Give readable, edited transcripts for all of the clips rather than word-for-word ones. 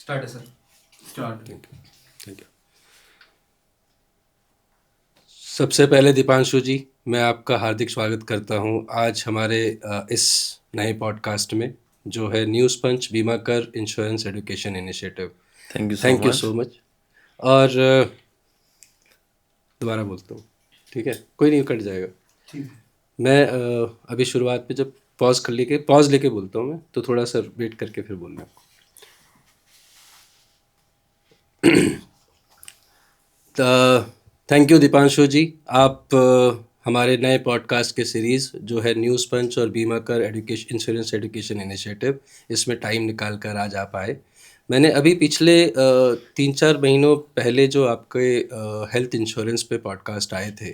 Start है sir. Start. Thank you. सबसे पहले दीपांशु जी, मैं आपका हार्दिक स्वागत करता हूं आज हमारे इस नए पॉडकास्ट में, जो है news punch Bimakar insurance education initiative. Thank you so thank you much. So much. और दोबारा बोलता हूँ, ठीक है, कोई नहीं, कट जाएगा। ठीक है। मैं अभी शुरुआत में जब पॉज लेके बोलता हूँ मैं, तो थोड़ा सा वेट करके फिर बोलना आपको। थैंक यू दीपांशु जी। आप हमारे नए पॉडकास्ट के सीरीज़ जो है न्यूज़ पंच और बीमाकर एजुकेशन इंश्योरेंस एजुकेशन इनिशिएटिव, इसमें टाइम निकाल कर आज आप आए। मैंने अभी पिछले 3-4 महीनों पहले जो आपके हेल्थ इंश्योरेंस पे पॉडकास्ट आए थे,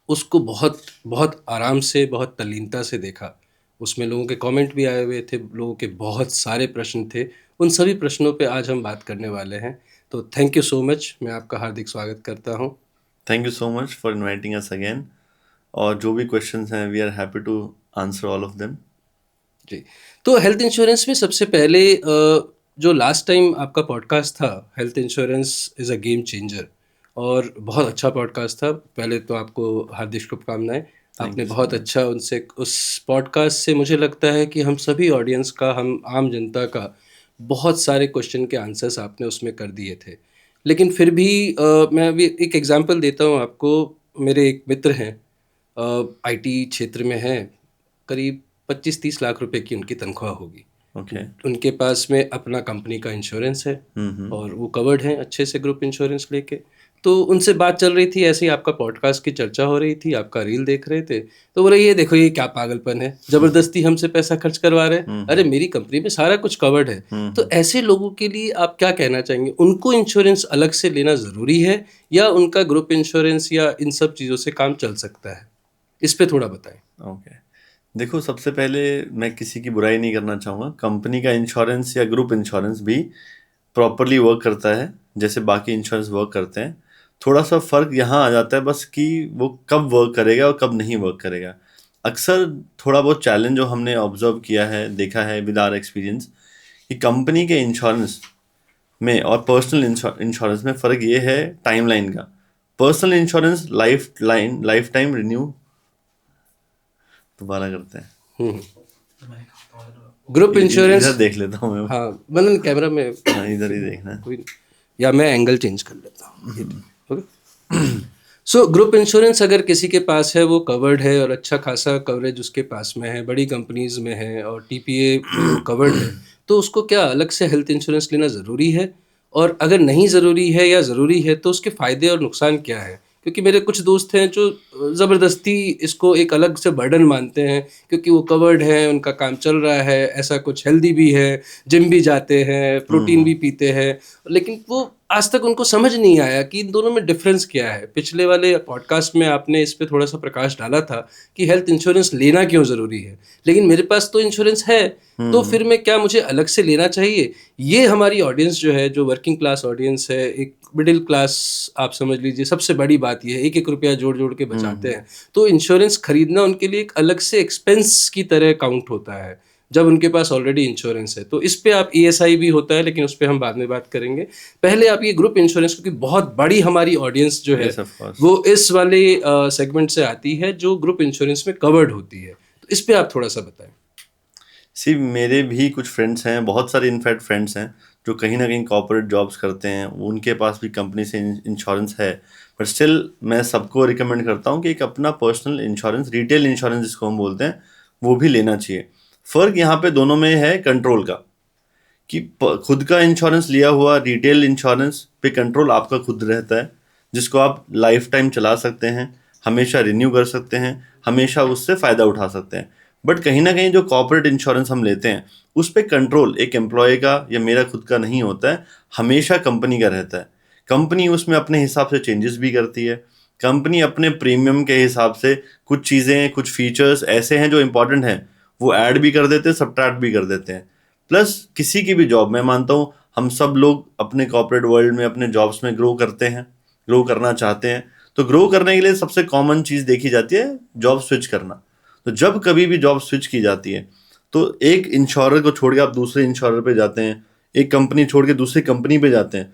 उसको बहुत बहुत आराम से, बहुत तल्लीनता से देखा। उसमें लोगों के कमेंट भी आए हुए थे, लोगों के बहुत सारे प्रश्न थे। उन सभी प्रश्नों पे आज हम बात करने वाले हैं। तो थैंक यू सो मच, मैं आपका हार्दिक स्वागत करता हूँ। Thank you so much for inviting us again. और जो भी क्वेश्चंस हैं, we are happy to answer all of them. जी, तो हेल्थ इंश्योरेंस में सबसे पहले जो लास्ट टाइम आपका पॉडकास्ट था, health insurance is a game changer, और बहुत अच्छा पॉडकास्ट था। पहले तो आपको हार्दिक शुभकामनाएं। आपने you so बहुत much. अच्छा उनसे, उस पॉडकास्ट से मुझे लगता है कि हम सभी ऑडियंस का, हम आम जनता का बहुत सारे क्वेश्चन के आंसर्स आपने उसमें कर दिए थे। लेकिन फिर भी मैं अभी एक एग्जांपल देता हूँ आपको। मेरे एक मित्र हैं, आईटी क्षेत्र में हैं, करीब 25-30 लाख रुपए की उनकी तनख्वाह होगी। ओके। उनके पास में अपना कंपनी का इंश्योरेंस है, और वो कवर्ड हैं अच्छे से ग्रुप इंश्योरेंस लेके। तो उनसे बात चल रही थी, ऐसे ही आपका पॉडकास्ट की चर्चा हो रही थी, आपका रील देख रहे थे, तो बोले ये देखो ये क्या पागलपन है, ज़बरदस्ती हमसे पैसा खर्च करवा रहे हैं। अरे मेरी कंपनी में सारा कुछ कवर्ड है। तो ऐसे लोगों के लिए आप क्या कहना चाहेंगे? उनको इंश्योरेंस अलग से लेना ज़रूरी है, या उनका ग्रुप इंश्योरेंस या इन सब चीज़ों से काम चल सकता है? इस पे थोड़ा बताएं। ओके। देखो, सबसे पहले मैं किसी की बुराई नहीं करना चाहूँगा। कंपनी का इंश्योरेंस या ग्रुप इंश्योरेंस भी प्रॉपरली वर्क करता है जैसे बाकी इंश्योरेंस वर्क करते हैं। थोड़ा सा फ़र्क यहाँ आ जाता है बस कि वो कब वर्क करेगा और कब नहीं वर्क करेगा। अक्सर थोड़ा बहुत चैलेंज जो हमने ऑब्जर्व किया है, देखा है विद आवर एक्सपीरियंस, कि कंपनी के इंश्योरेंस में और पर्सनल इंश्योरेंस में फ़र्क ये है टाइमलाइन का। Personal insurance life time renew दोबारा करते हैं। ग्रुप इंश्योरेंस, इधर देख लेता हूँ मैं। हाँ मतलब कैमरा में, हाँ, इधर ही देखना है। कोई नहीं, या मैं एंगल चेंज कर लेता हूँ। सो ग्रुप इंश्योरेंस अगर किसी के पास है, वो कवर्ड है और अच्छा खासा कवरेज उसके पास में है, बड़ी कंपनीज में है और टीपीए में वो कवर्ड है, तो उसको क्या अलग से हेल्थ इंश्योरेंस लेना ज़रूरी है? और अगर नहीं ज़रूरी है या ज़रूरी है, तो उसके फ़ायदे और नुकसान क्या है? क्योंकि मेरे कुछ दोस्त हैं जो ज़बरदस्ती इसको एक अलग से बर्डन मानते हैं, क्योंकि वो कवर्ड है, उनका काम चल रहा है, ऐसा कुछ हेल्दी भी है, जिम भी जाते हैं, प्रोटीन भी पीते हैं, लेकिन वो आज तक उनको समझ नहीं आया कि इन दोनों में डिफरेंस क्या है। पिछले वाले पॉडकास्ट में आपने इस पे थोड़ा सा प्रकाश डाला था कि हेल्थ इंश्योरेंस लेना क्यों ज़रूरी है, लेकिन मेरे पास तो इंश्योरेंस है, तो फिर मैं क्या, मुझे अलग से लेना चाहिए? ये हमारी ऑडियंस जो है, जो वर्किंग क्लास ऑडियंस है, एक मिडिल क्लास, आप समझ लीजिए, सबसे बड़ी बात ये है, एक एक रुपया जोड़ जोड़ के बचाते हैं, तो इंश्योरेंस खरीदना उनके लिए एक अलग से एक्सपेंस की तरह काउंट होता है जब उनके पास ऑलरेडी इंश्योरेंस है। तो इस पे आप ईएसआई भी होता है, लेकिन उस पर हम बाद में बात करेंगे। पहले आप ये ग्रुप इंश्योरेंस, क्योंकि बहुत बड़ी हमारी ऑडियंस जो है Yes, of course. वो इस वाले सेगमेंट से आती है जो ग्रुप इंश्योरेंस में कवर्ड होती है, तो इस पे आप थोड़ा सा बताएं। सी, मेरे भी कुछ फ्रेंड्स हैं, बहुत सारे इनफैक्ट फ्रेंड्स हैं जो कहीं ना कहीं कॉर्पोरेट जॉब्स करते हैं, उनके पास भी कंपनी से इंश्योरेंस है। बट स्टिल मैं सबको रिकमेंड करता हूँ कि एक अपना पर्सनल इंश्योरेंस, रिटेल इंश्योरेंस जिसको हम बोलते हैं, वो भी लेना चाहिए। फ़र्क यहाँ पे दोनों में है कंट्रोल का, कि खुद का इंश्योरेंस लिया हुआ रिटेल इंश्योरेंस पे कंट्रोल आपका खुद रहता है, जिसको आप लाइफ टाइम चला सकते हैं, हमेशा रिन्यू कर सकते हैं, हमेशा उससे फ़ायदा उठा सकते हैं। बट कहीं ना कहीं जो कॉर्पोरेट इंश्योरेंस हम लेते हैं, उस पर कंट्रोल एक एम्प्लॉय का या मेरा खुद का नहीं होता है, हमेशा कंपनी का रहता है। कंपनी उसमें अपने हिसाब से चेंजेस भी करती है। कंपनी अपने प्रीमियम के हिसाब से कुछ चीज़ें, कुछ फीचर्स ऐसे हैं जो इंपॉर्टेंट हैं, वो ऐड भी कर देते हैं, सब्ट्रैक्ट भी कर देते हैं। प्लस किसी की भी जॉब, मैं मानता हूँ हम सब लोग अपने कॉर्पोरेट वर्ल्ड में अपने जॉब्स में ग्रो करते हैं, ग्रो करना चाहते हैं। तो ग्रो करने के लिए सबसे कॉमन चीज़ देखी जाती है जॉब स्विच करना। तो जब कभी भी जॉब स्विच की जाती है, तो एक इंश्योरर को छोड़ के आप दूसरे इंश्योरर पे जाते हैं, एक कंपनी छोड़ के दूसरी कंपनी पे जाते हैं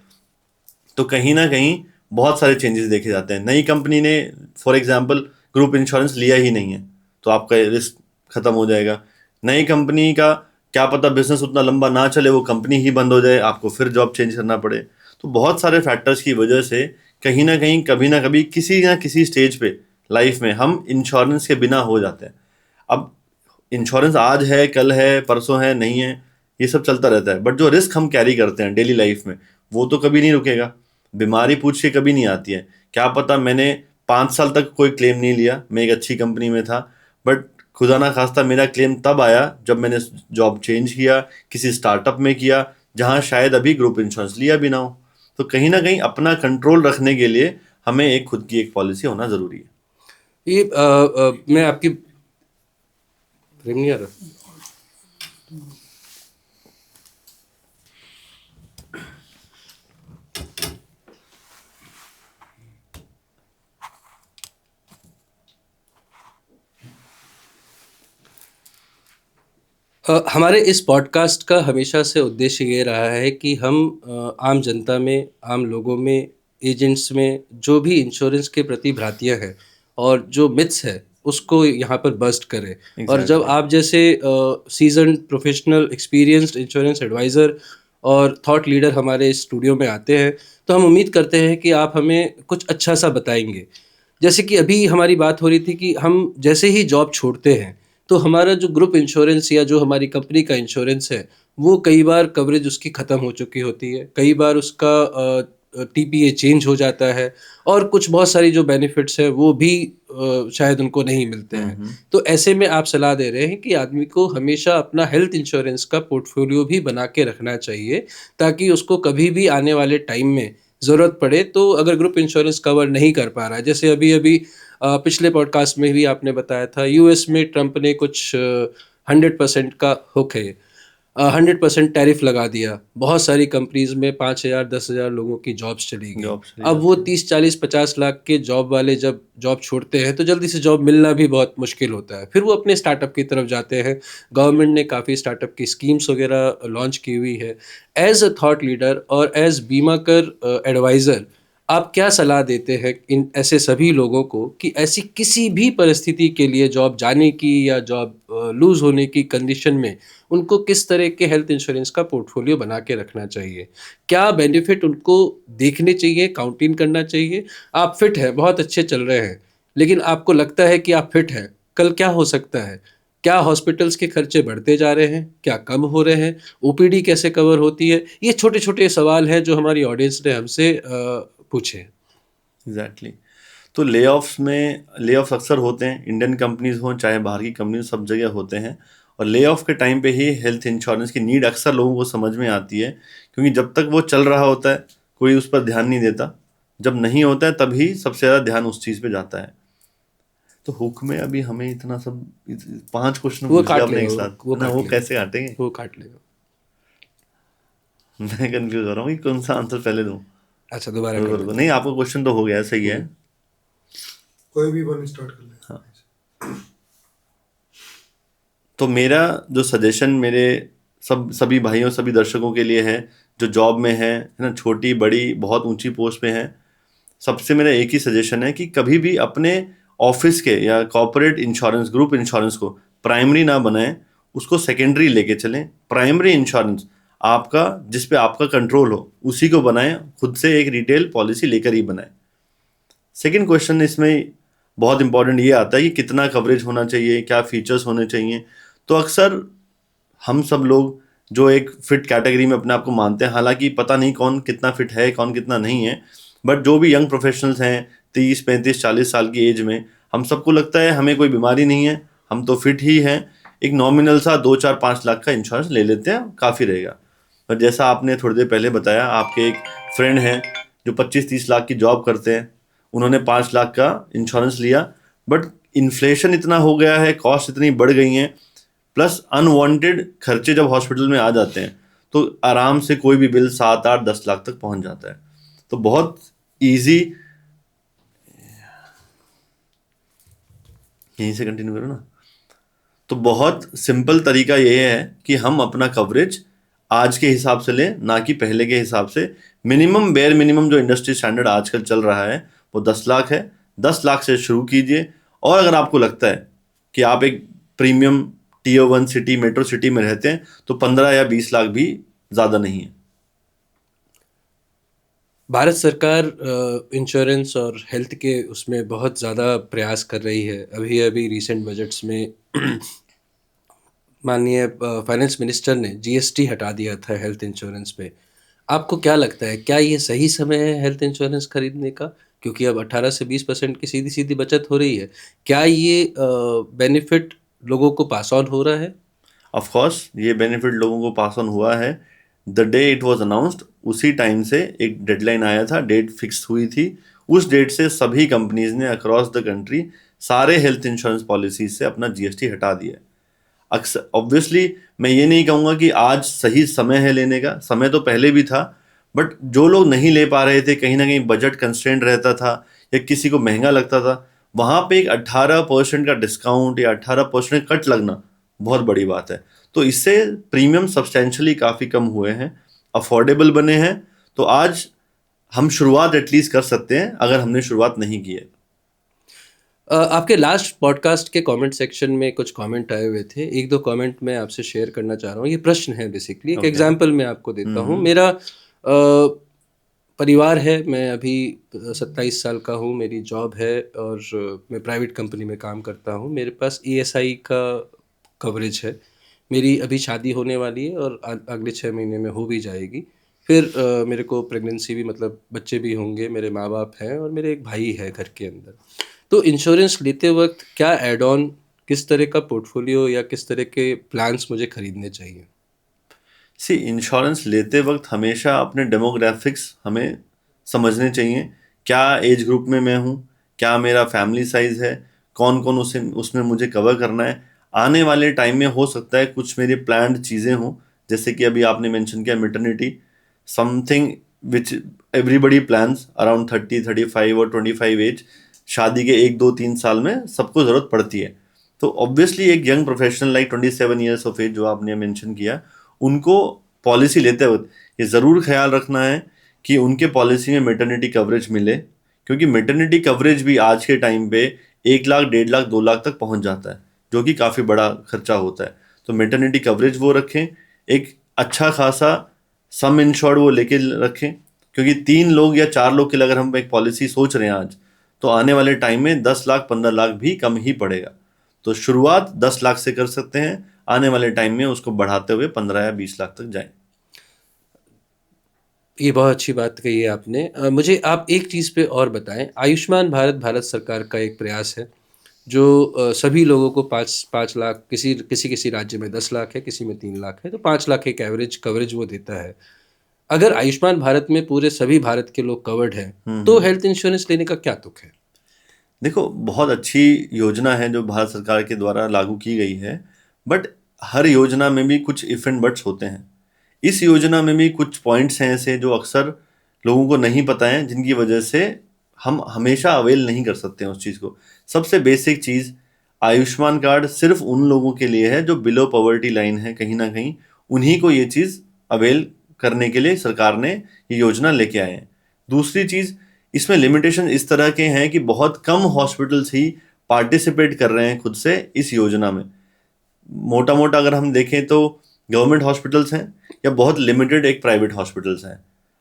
तो कहीं ना कहीं बहुत सारे चेंजेस देखे जाते हैं। नई कंपनी ने फॉर एग्जांपल ग्रुप इंश्योरेंस लिया ही नहीं है तो आपका रिस्क खत्म हो जाएगा। नई कंपनी का क्या पता बिजनेस उतना लंबा ना चले, वो कंपनी ही बंद हो जाए, आपको फिर जॉब चेंज करना पड़े। तो बहुत सारे फैक्टर्स की वजह से कहीं ना कहीं कभी ना कभी किसी ना किसी स्टेज पे लाइफ में हम इंश्योरेंस के बिना हो जाते हैं। अब इंश्योरेंस आज है, कल है, परसों है, नहीं है, ये सब चलता रहता है, बट जो रिस्क हम कैरी करते हैं डेली लाइफ में वो तो कभी नहीं रुकेगा। बीमारी पूछ के कभी नहीं आती है। क्या पता मैंने 5 साल तक कोई क्लेम नहीं लिया, मैं एक अच्छी कंपनी में था, बट खुदा ना खास्ता मेरा क्लेम तब आया जब मैंने जॉब चेंज किया, किसी स्टार्टअप में किया जहां शायद अभी ग्रुप इंश्योरेंस लिया भी ना हो। तो कहीं ना कहीं अपना कंट्रोल रखने के लिए हमें एक खुद की एक पॉलिसी होना ज़रूरी है। ये मैं आपकी रिंग नहीं आ रहा। हमारे इस पॉडकास्ट का हमेशा से उद्देश्य ये रहा है कि हम आम जनता में, आम लोगों में, एजेंट्स में जो भी इंश्योरेंस के प्रति भ्रांतियां हैं और जो मिथ्स है उसको यहाँ पर बस्ट करें। और जब Exactly. आप जैसे seasoned professional experienced insurance adviser और थॉट लीडर हमारे स्टूडियो में आते हैं तो हम उम्मीद करते हैं कि आप हमें कुछ अच्छा सा बताएंगे। जैसे कि अभी हमारी बात हो रही थी कि हम जैसे ही जॉब छोड़ते हैं तो हमारा जो ग्रुप इंश्योरेंस या जो हमारी कंपनी का इंश्योरेंस है वो कई बार कवरेज उसकी ख़त्म हो चुकी होती है, कई बार उसका टीपीए चेंज हो जाता है और कुछ बहुत सारी जो बेनिफिट्स हैं वो भी शायद उनको नहीं मिलते हैं। तो ऐसे में आप सलाह दे रहे हैं कि आदमी को हमेशा अपना हेल्थ इंश्योरेंस का पोर्टफोलियो भी बना के रखना चाहिए ताकि उसको कभी भी आने वाले टाइम में ज़रूरत पड़े तो अगर ग्रुप इंश्योरेंस कवर नहीं कर पा रहा है, जैसे अभी अभी पिछले पॉडकास्ट में भी आपने बताया था यूएस में ट्रंप ने कुछ 100% का हुक है, 100% टैरिफ लगा दिया, बहुत सारी कंपनीज में 5,000 10,000 लोगों की जॉब्स चली गई। जॉब चली अब वो जाती है। 30 40 50 लाख के जॉब वाले जब जॉब छोड़ते हैं तो जल्दी से जॉब मिलना भी बहुत मुश्किल होता है, फिर वो अपने स्टार्टअप की तरफ जाते हैं। गवर्नमेंट ने काफ़ी स्टार्टअप की स्कीम्स वगैरह लॉन्च की हुई है। एज अ थॉट लीडर और एज बीमाकर एडवाइज़र आप क्या सलाह देते हैं इन ऐसे सभी लोगों को कि ऐसी किसी भी परिस्थिति के लिए जॉब जाने की या जॉब लूज़ होने की कंडीशन में उनको किस तरह के हेल्थ इंश्योरेंस का पोर्टफोलियो बना के रखना चाहिए? क्या बेनिफिट उनको देखने चाहिए, काउंट इन करना चाहिए? आप फिट हैं, बहुत अच्छे चल रहे हैं, लेकिन आपको लगता है कि आप फिट हैं, कल क्या हो सकता है? क्या हॉस्पिटल्स के खर्चे बढ़ते जा रहे हैं? क्या कम हो रहे हैं? ओपीडी कैसे कवर होती है? ये छोटे-छोटे सवाल हैं जो हमारी ऑडियंस ने हमसे पूछे हैं। एग्जैक्टली। तो ले ऑफ्स अक्सर होते हैं, इंडियन कंपनीज हों चाहे बाहर की कंपनीज, सब जगह होते हैं। और ले ऑफ के टाइम पे ही हेल्थ इंश्योरेंस की नीड अक्सर लोगों को समझ में आती है, क्योंकि जब तक वो चल रहा होता है कोई उस पर ध्यान नहीं देता, जब नहीं होता है तभी सबसे ज़्यादा ध्यान उस चीज़ पे जाता है। तो हुक में अभी हमें इतना सब 5 क्वेश्चन वो पूछ लिया काट आपने लेगा, एक साथ, वो है ना, काट वो लेगा, कैसे काटेंगे? वो काट लेगा। मैं कंफ्यूज हो रहा हूँ कि कौन सा आंसर पहले दूँ। अच्छा, दोबारा कर रुको रुको, लेते नहीं आपका क्वेश्चन तो हो गया, सही है। कोई भी वन स्टार्ट कर ले। तो मेरा जो सजेशन मेरे सभी भाइयों, सभी दर्शकों के लिए है जो जॉब में है ना, छोटी बड़ी बहुत ऊंची पोस्ट पे हैं, सबसे मेरा एक ही सजेशन है कि कभी भी अपने ऑफिस के या कॉर्पोरेट इंश्योरेंस, ग्रुप इंश्योरेंस को प्राइमरी ना बनाएं, उसको सेकेंडरी लेके चलें। प्राइमरी इंश्योरेंस आपका, जिस पे आपका कंट्रोल हो, उसी को बनाएं, खुद से एक रिटेल पॉलिसी लेकर ही बनाएं। सेकेंड क्वेश्चन इसमें बहुत इंपॉर्टेंट ये आता है कि कितना कवरेज होना चाहिए, क्या फीचर्स होने चाहिए। तो अक्सर हम सब लोग जो एक फिट कैटेगरी में अपने आप को मानते हैं, हालांकि पता नहीं कौन कितना फिट है, कौन कितना नहीं है, बट जो भी यंग प्रोफेशनल्स हैं 30 35 40 साल की एज में, हम सबको लगता है हमें कोई बीमारी नहीं है, हम तो फिट ही हैं, एक नॉमिनल सा 2 4 5 लाख का इंश्योरेंस ले लेते हैं, काफ़ी रहेगा। पर जैसा आपने थोड़ी देर पहले बताया, आपके एक फ्रेंड हैं जो 25 30 लाख की जॉब करते हैं, उन्होंने 5 लाख का इंश्योरेंस लिया, बट इन्फ्लेशन इतना हो गया है, कॉस्ट इतनी बढ़ गई हैं, प्लस अनवांटेड खर्चे जब हॉस्पिटल में आ जाते हैं तो आराम से कोई भी बिल 7 8 10 लाख तक पहुंच जाता है। तो बहुत इजी, यहीं से कंटिन्यू करो ना। तो बहुत सिंपल तरीका ये है कि हम अपना कवरेज आज के हिसाब से लें, ना कि पहले के हिसाब से। मिनिमम बेयर मिनिमम जो इंडस्ट्री स्टैंडर्ड आजकल चल रहा है वो 10 लाख है। 10 लाख से शुरू कीजिए, और अगर आपको लगता है कि आप एक premium tier 1 city, metro city में रहते हैं, तो 15 या 20 लाख भी ज़्यादा नहीं है। भारत सरकार इंश्योरेंस और हेल्थ के उसमें बहुत ज़्यादा प्रयास कर रही है। अभी अभी रिसेंट बजट्स में माननीय फाइनेंस मिनिस्टर ने जीएसटी हटा दिया था हेल्थ इंश्योरेंस पे। आपको क्या लगता है, क्या ये सही समय है हेल्थ इंश्योरेंस खरीदने का? क्योंकि अब 18 से 20% की सीधी सीधी बचत हो रही है। क्या ये बेनिफिट लोगों को पास ऑन हो रहा है? ऑफ कोर्स ये बेनिफिट लोगों को पास ऑन हुआ है। The day it was announced, उसी टाइम से एक डेडलाइन आया था, डेट फिक्स हुई थी। उस डेट से सभी कंपनीज ने अक्रॉस द कंट्री सारे हेल्थ इंश्योरेंस पॉलिसीज से अपना जीएसटी हटा दिया है। अक्सर ऑब्वियसली मैं ये नहीं कहूँगा कि आज सही समय है लेने का, समय तो पहले भी था, बट जो लोग नहीं ले पा रहे थे, कहीं ना कहीं बजट कंस्ट्रेंट रहता था या किसी को महंगा लगता था, वहाँ पे एक 18% का डिस्काउंट या 18% कट लगना बहुत बड़ी बात है। तो इससे प्रीमियम सब्सटेंशियली काफ़ी कम हुए हैं, अफोर्डेबल बने हैं। तो आज हम शुरुआत एटलीस्ट कर सकते हैं, अगर हमने शुरुआत नहीं की है। आपके लास्ट पॉडकास्ट के कमेंट सेक्शन में कुछ कमेंट आए हुए थे। एक दो कमेंट मैं आपसे शेयर करना चाह रहा हूँ। ये प्रश्न है बेसिकली, एक Okay. एग्जांपल मैं आपको देता हूँ। मेरा परिवार है, मैं अभी 27 साल का हूँ, मेरी जॉब है और मैं प्राइवेट कंपनी में काम करता हूँ। मेरे पास ईएसआई का कवरेज है। मेरी अभी शादी होने वाली है और अगले 6 महीने में हो भी जाएगी। फिर मेरे को प्रेगनेंसी भी, मतलब बच्चे भी होंगे, मेरे माँ बाप हैं और मेरे एक भाई है घर के अंदर। तो इंश्योरेंस लेते वक्त क्या एड ऑन, किस तरह का पोर्टफोलियो या किस तरह के प्लान्स मुझे खरीदने चाहिए? सी इंश्योरेंस लेते वक्त हमेशा अपने डेमोग्राफिक्स हमें समझने चाहिए। क्या एज ग्रुप में मैं हूँ, क्या मेरा फैमिली साइज है, कौन कौन उसे उसमें मुझे कवर करना है। आने वाले टाइम में हो सकता है कुछ मेरी प्लान्ड चीज़ें हों, जैसे कि अभी आपने मेंशन किया maternity, something which everybody plans around 30, 35 और 25 एज। शादी के 1, 2, 3 साल में सबको ज़रूरत पड़ती है। तो ऑब्वियसली एक young professional like 27 years of age जो आपने मेंशन किया, उनको पॉलिसी लेते वक्त ये ज़रूर ख्याल रखना है कि उनके पॉलिसी में मैटरनिटी कवरेज मिले, क्योंकि मैटरनिटी कवरेज भी आज के टाइम पे 1 लाख, 1.5 लाख, 2 लाख तक पहुंच जाता है, जो कि काफ़ी बड़ा खर्चा होता है। तो मैटरनिटी कवरेज वो रखें, एक अच्छा खासा सम इंश्योर्ड वो लेके रखें, क्योंकि 3 लोग या 4 लोग के लिए अगर हम एक पॉलिसी सोच रहे हैं आज, तो आने वाले टाइम में 10 लाख, 15 लाख भी कम ही पड़ेगा। तो शुरुआत 10 लाख से कर सकते हैं, आने वाले टाइम में उसको बढ़ाते हुए 15 या 20 लाख तक जाएं। ये बहुत अच्छी बात कही है आपने। मुझे आप एक चीज़ पे और बताएं। आयुष्मान भारत भारत सरकार का एक प्रयास है जो सभी लोगों को 5 लाख, किसी किसी किसी राज्य में 10 लाख है, किसी में 3 लाख है, तो 5 लाख एक एवरेज कवरेज वो देता है। अगर आयुष्मान भारत में पूरे सभी भारत के लोग कवर्ड हैं तो हेल्थ इंश्योरेंस लेने का क्या तुक है? देखो, बहुत अच्छी योजना है जो भारत सरकार के द्वारा लागू की गई है, बट हर योजना में भी कुछ इफ एंड बट्स होते हैं। इस योजना में भी कुछ पॉइंट्स हैं ऐसे जो अक्सर लोगों को नहीं पता है, जिनकी वजह से हम हमेशा अवेल नहीं कर सकते हैं उस चीज़ को। सबसे बेसिक चीज़, आयुष्मान कार्ड सिर्फ उन लोगों के लिए है जो बिलो पॉवर्टी लाइन है, कहीं ना कहीं उन्हीं को ये चीज़ अवेल करने के लिए सरकार ने ये योजना लेके आए हैं। दूसरी चीज़, इसमें लिमिटेशन इस तरह के हैं कि बहुत कम हॉस्पिटल्स ही पार्टिसिपेट कर रहे हैं खुद से इस योजना में। मोटा मोटा अगर हम देखें तो गवर्नमेंट हॉस्पिटल्स हैं या बहुत लिमिटेड एक प्राइवेट हॉस्पिटल्स हैं।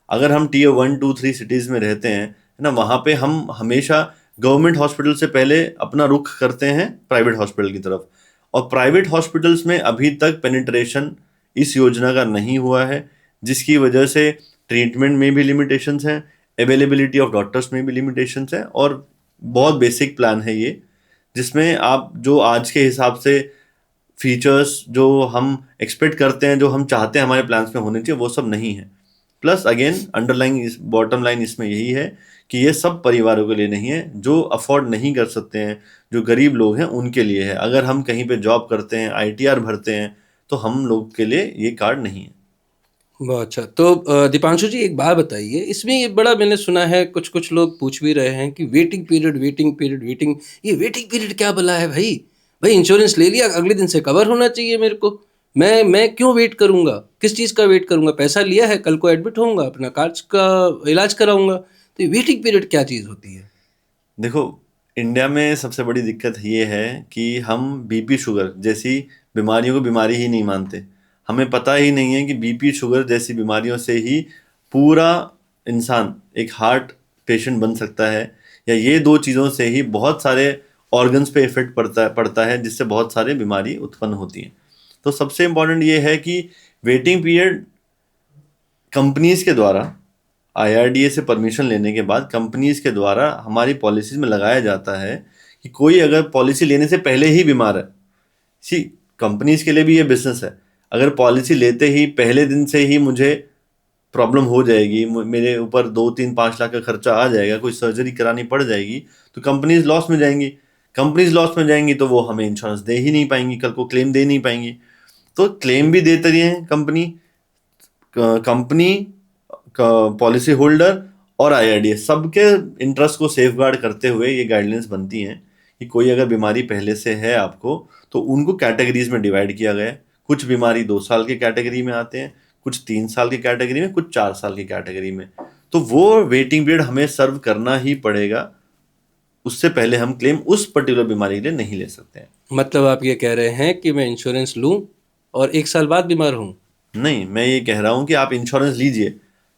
अगर हम टीयर 1, 2, 3 सिटीज़ में रहते हैं, है ना, वहाँ पे हम हमेशा गवर्नमेंट हॉस्पिटल से पहले अपना रुख करते हैं प्राइवेट हॉस्पिटल की तरफ। और प्राइवेट हॉस्पिटल्स में अभी तक पेनिट्रेशन इस योजना का नहीं हुआ है, जिसकी वजह से ट्रीटमेंट में भी लिमिटेशंस हैं, अवेलेबिलिटी ऑफ डॉक्टर्स में भी लिमिटेशंस हैं। और बहुत बेसिक प्लान है ये, जिसमें आप जो आज के हिसाब से फीचर्स जो हम एक्सपेक्ट करते हैं, जो हम चाहते हैं हमारे प्लान्स में होने चाहिए, वो सब नहीं है। Plus again underline bottom line इसमें यही है कि ये सब परिवारों के लिए नहीं है। जो अफोर्ड नहीं कर सकते हैं, जो गरीब लोग हैं, उनके लिए है। अगर हम कहीं पे जॉब करते हैं, आईटीआर भरते हैं, तो हम लोग के लिए ये कार्ड नहीं है। बहुत अच्छा। तो दीपांशु जी, एक बात बताइए, इसमें ये बड़ा मैंने सुना है, कुछ कुछ लोग पूछ भी रहे हैं कि waiting period, waiting period, waiting, ये वेटिंग पीरियड क्या भला है भाई? भाई इंश्योरेंस ले लिया, अगले दिन से कवर होना चाहिए मेरे को। मैं क्यों वेट करूंगा, किस चीज़ का वेट करूंगा? पैसा लिया है, कल को एडमिट होऊंगा, अपना कार्ड का इलाज कराऊंगा। तो ये वेटिंग पीरियड क्या चीज़ होती है? देखो, इंडिया में सबसे बड़ी दिक्कत ये है कि हम बीपी शुगर जैसी बीमारियों को बीमारी ही नहीं मानते। हमें पता ही नहीं है कि बीपी शुगर जैसी बीमारियों से ही पूरा इंसान एक हार्ट पेशेंट बन सकता है, या ये दो चीज़ों से ही बहुत सारे ऑर्गन्स पे इफेक्ट पड़ता है जिससे बहुत सारे बीमारी उत्पन्न होती हैं। तो सबसे इम्पोर्टेंट ये है कि वेटिंग पीरियड कंपनीज के द्वारा आईआरडीए से परमिशन लेने के बाद कंपनीज के द्वारा हमारी पॉलिसीज में लगाया जाता है कि कोई अगर पॉलिसी लेने से पहले ही बीमार है, सी कंपनीज के लिए भी ये बिजनेस है, अगर पॉलिसी लेते ही पहले दिन से ही मुझे प्रॉब्लम हो जाएगी, मेरे ऊपर 2-3-5 लाख का खर्चा आ जाएगा, कोई सर्जरी करानी पड़ जाएगी, तो कंपनीज लॉस में जाएंगी। कंपनीज लॉस में जाएंगी तो वो हमें इंश्योरेंस दे ही नहीं पाएंगी, कल को क्लेम दे नहीं पाएंगी। तो क्लेम भी देते रही हैं कंपनी पॉलिसी होल्डर और आईआरडीए, सबके इंटरेस्ट को सेफगार्ड करते हुए ये गाइडलाइंस बनती हैं कि कोई अगर बीमारी पहले से है आपको, तो उनको कैटेगरीज में डिवाइड किया गया है। कुछ बीमारी 2 साल की कैटेगरी में आते हैं, कुछ 3 साल की कैटेगरी में, कुछ 4 साल की कैटेगरी में। तो वो वेटिंग पीरियड हमें सर्व करना ही पड़ेगा, उससे पहले हम क्लेम उस पर्टिकुलर बीमारी के लिए नहीं ले सकते हैं। मतलब आप ये कह रहे हैं कि मैं इंश्योरेंस लूं और 1 साल बाद बीमार हूं? नहीं, मैं ये कह रहा हूँ कि आप इंश्योरेंस लीजिए,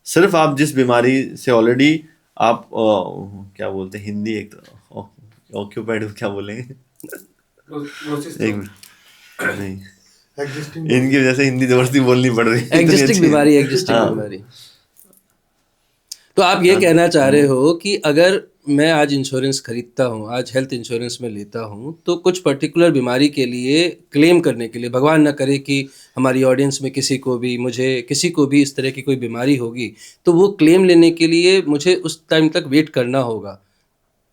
सिर्फ आप जिस बीमारी से ऑलरेडी आप क्या बोलते हैं हिंदी, एक तो ऑक्यूपाइड क्या बोलेंगे, एक मिनट, नहीं एग्जिस्टिंग इनकी वजह से हिंदी जबरदस्ती बोलनी पड़ रही है, इतनी एग्जिस्टिंग अच्छी बीमारी, है। एग्जिस्टिंग हाँ, बीमारी। तो आप ये कहना चाह रहे हो कि अगर मैं आज इंश्योरेंस खरीदता हूँ, आज हेल्थ इंश्योरेंस में लेता हूँ, तो कुछ पर्टिकुलर बीमारी के लिए क्लेम करने के लिए, भगवान ना करे कि हमारी ऑडियंस में किसी को भी, मुझे किसी को भी इस तरह की कोई बीमारी होगी, तो वो क्लेम लेने के लिए मुझे उस टाइम तक वेट करना होगा।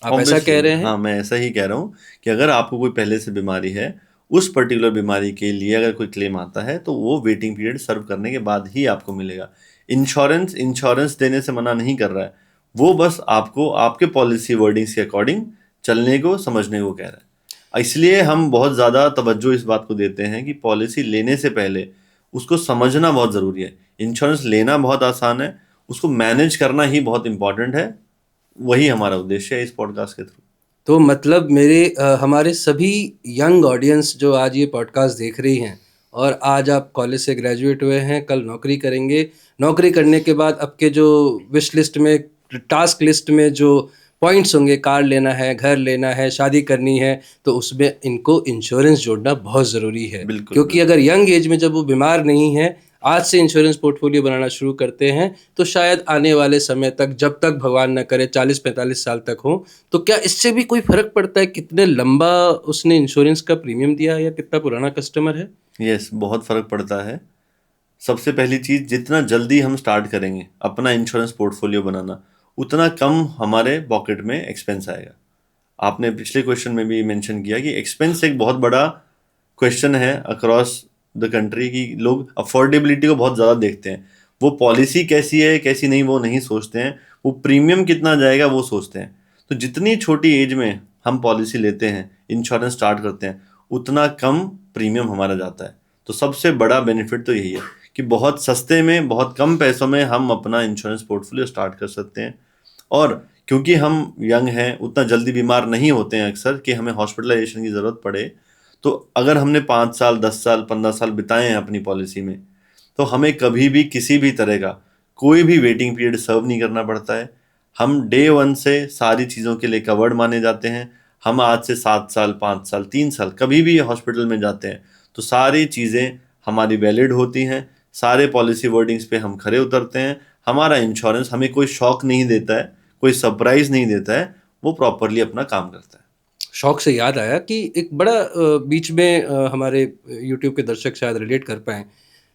आप ऐसा कह रहे Obviously, हैं? हाँ, मैं ऐसा ही कह रहा हूँ कि अगर आपको कोई पहले से बीमारी है, उस पर्टिकुलर बीमारी के लिए अगर कोई क्लेम आता है तो वो वेटिंग पीरियड सर्व करने के बाद ही आपको मिलेगा। इंश्योरेंस देने से मना नहीं कर रहा है, वो बस आपको आपके पॉलिसी वर्डिंग्स के अकॉर्डिंग चलने को, समझने को कह रहा है। इसलिए हम बहुत ज़्यादा तवज्जो इस बात को देते हैं कि पॉलिसी लेने से पहले उसको समझना बहुत ज़रूरी है। इंश्योरेंस लेना बहुत आसान है, उसको मैनेज करना ही बहुत इंपॉर्टेंट है। वही हमारा उद्देश्य है इस पॉडकास्ट के थ्रू। तो मतलब हमारे सभी यंग ऑडियंस जो आज ये पॉडकास्ट देख रही हैं, और आज आप कॉलेज से ग्रेजुएट हुए हैं, कल नौकरी करेंगे, नौकरी करने के बाद आपके जो विश लिस्ट में, टास्क लिस्ट में जो पॉइंट्स होंगे, कार लेना है, घर लेना है, शादी करनी है, तो उसमें इनको इंश्योरेंस जोड़ना बहुत ज़रूरी है। बिल्कुल, क्योंकि अगर यंग एज में जब वो बीमार नहीं है, आज से इंश्योरेंस पोर्टफोलियो बनाना शुरू करते हैं, तो शायद आने वाले समय तक, जब तक भगवान न करे 40-45 साल तक हो, तो क्या इससे भी कोई फर्क पड़ता है कितने लंबा उसने इंश्योरेंस का प्रीमियम दिया या कितना पुराना कस्टमर है? यस, बहुत फ़र्क पड़ता है। सबसे पहली चीज़, जितना जल्दी हम स्टार्ट करेंगे अपना इंश्योरेंस पोर्टफोलियो बनाना, उतना कम हमारे पॉकेट में एक्सपेंस आएगा। आपने पिछले क्वेश्चन में भी मेंशन किया कि एक्सपेंस एक बहुत बड़ा क्वेश्चन है अक्रॉस द कंट्री, की लोग अफोर्डेबिलिटी को बहुत ज़्यादा देखते हैं। वो पॉलिसी कैसी है कैसी नहीं वो नहीं सोचते हैं, वो प्रीमियम कितना जाएगा वो सोचते हैं। तो जितनी छोटी एज में हम पॉलिसी लेते हैं, इंश्योरेंस स्टार्ट करते हैं, उतना कम प्रीमियम हमारा जाता है। तो सबसे बड़ा बेनिफिट तो यही है कि बहुत सस्ते में, बहुत कम पैसों में हम अपना इंश्योरेंस पोर्टफोलियो स्टार्ट कर सकते हैं। और क्योंकि हम यंग हैं, उतना जल्दी बीमार नहीं होते हैं अक्सर कि हमें हॉस्पिटलाइजेशन की ज़रूरत पड़े। तो अगर हमने 5 साल, 10 साल, 15 साल बिताए हैं अपनी पॉलिसी में, तो हमें कभी भी किसी भी तरह का कोई भी वेटिंग पीरियड सर्व नहीं करना पड़ता है। हम डे 1 से सारी चीज़ों के लिए कवर्ड माने जाते हैं। हम आज से 7 साल, 5 साल, 3 साल कभी भी हॉस्पिटल में जाते हैं तो सारी चीज़ें हमारी वैलिड होती हैं, सारे पॉलिसी वर्डिंग्स पे हम खरे उतरते हैं। हमारा इंश्योरेंस हमें कोई शॉक नहीं देता है, कोई सरप्राइज नहीं देता है, वो प्रॉपरली अपना काम करता है। शौक से याद आया कि एक बड़ा बीच में हमारे यूट्यूब के दर्शक शायद रिलेट कर पाएँ,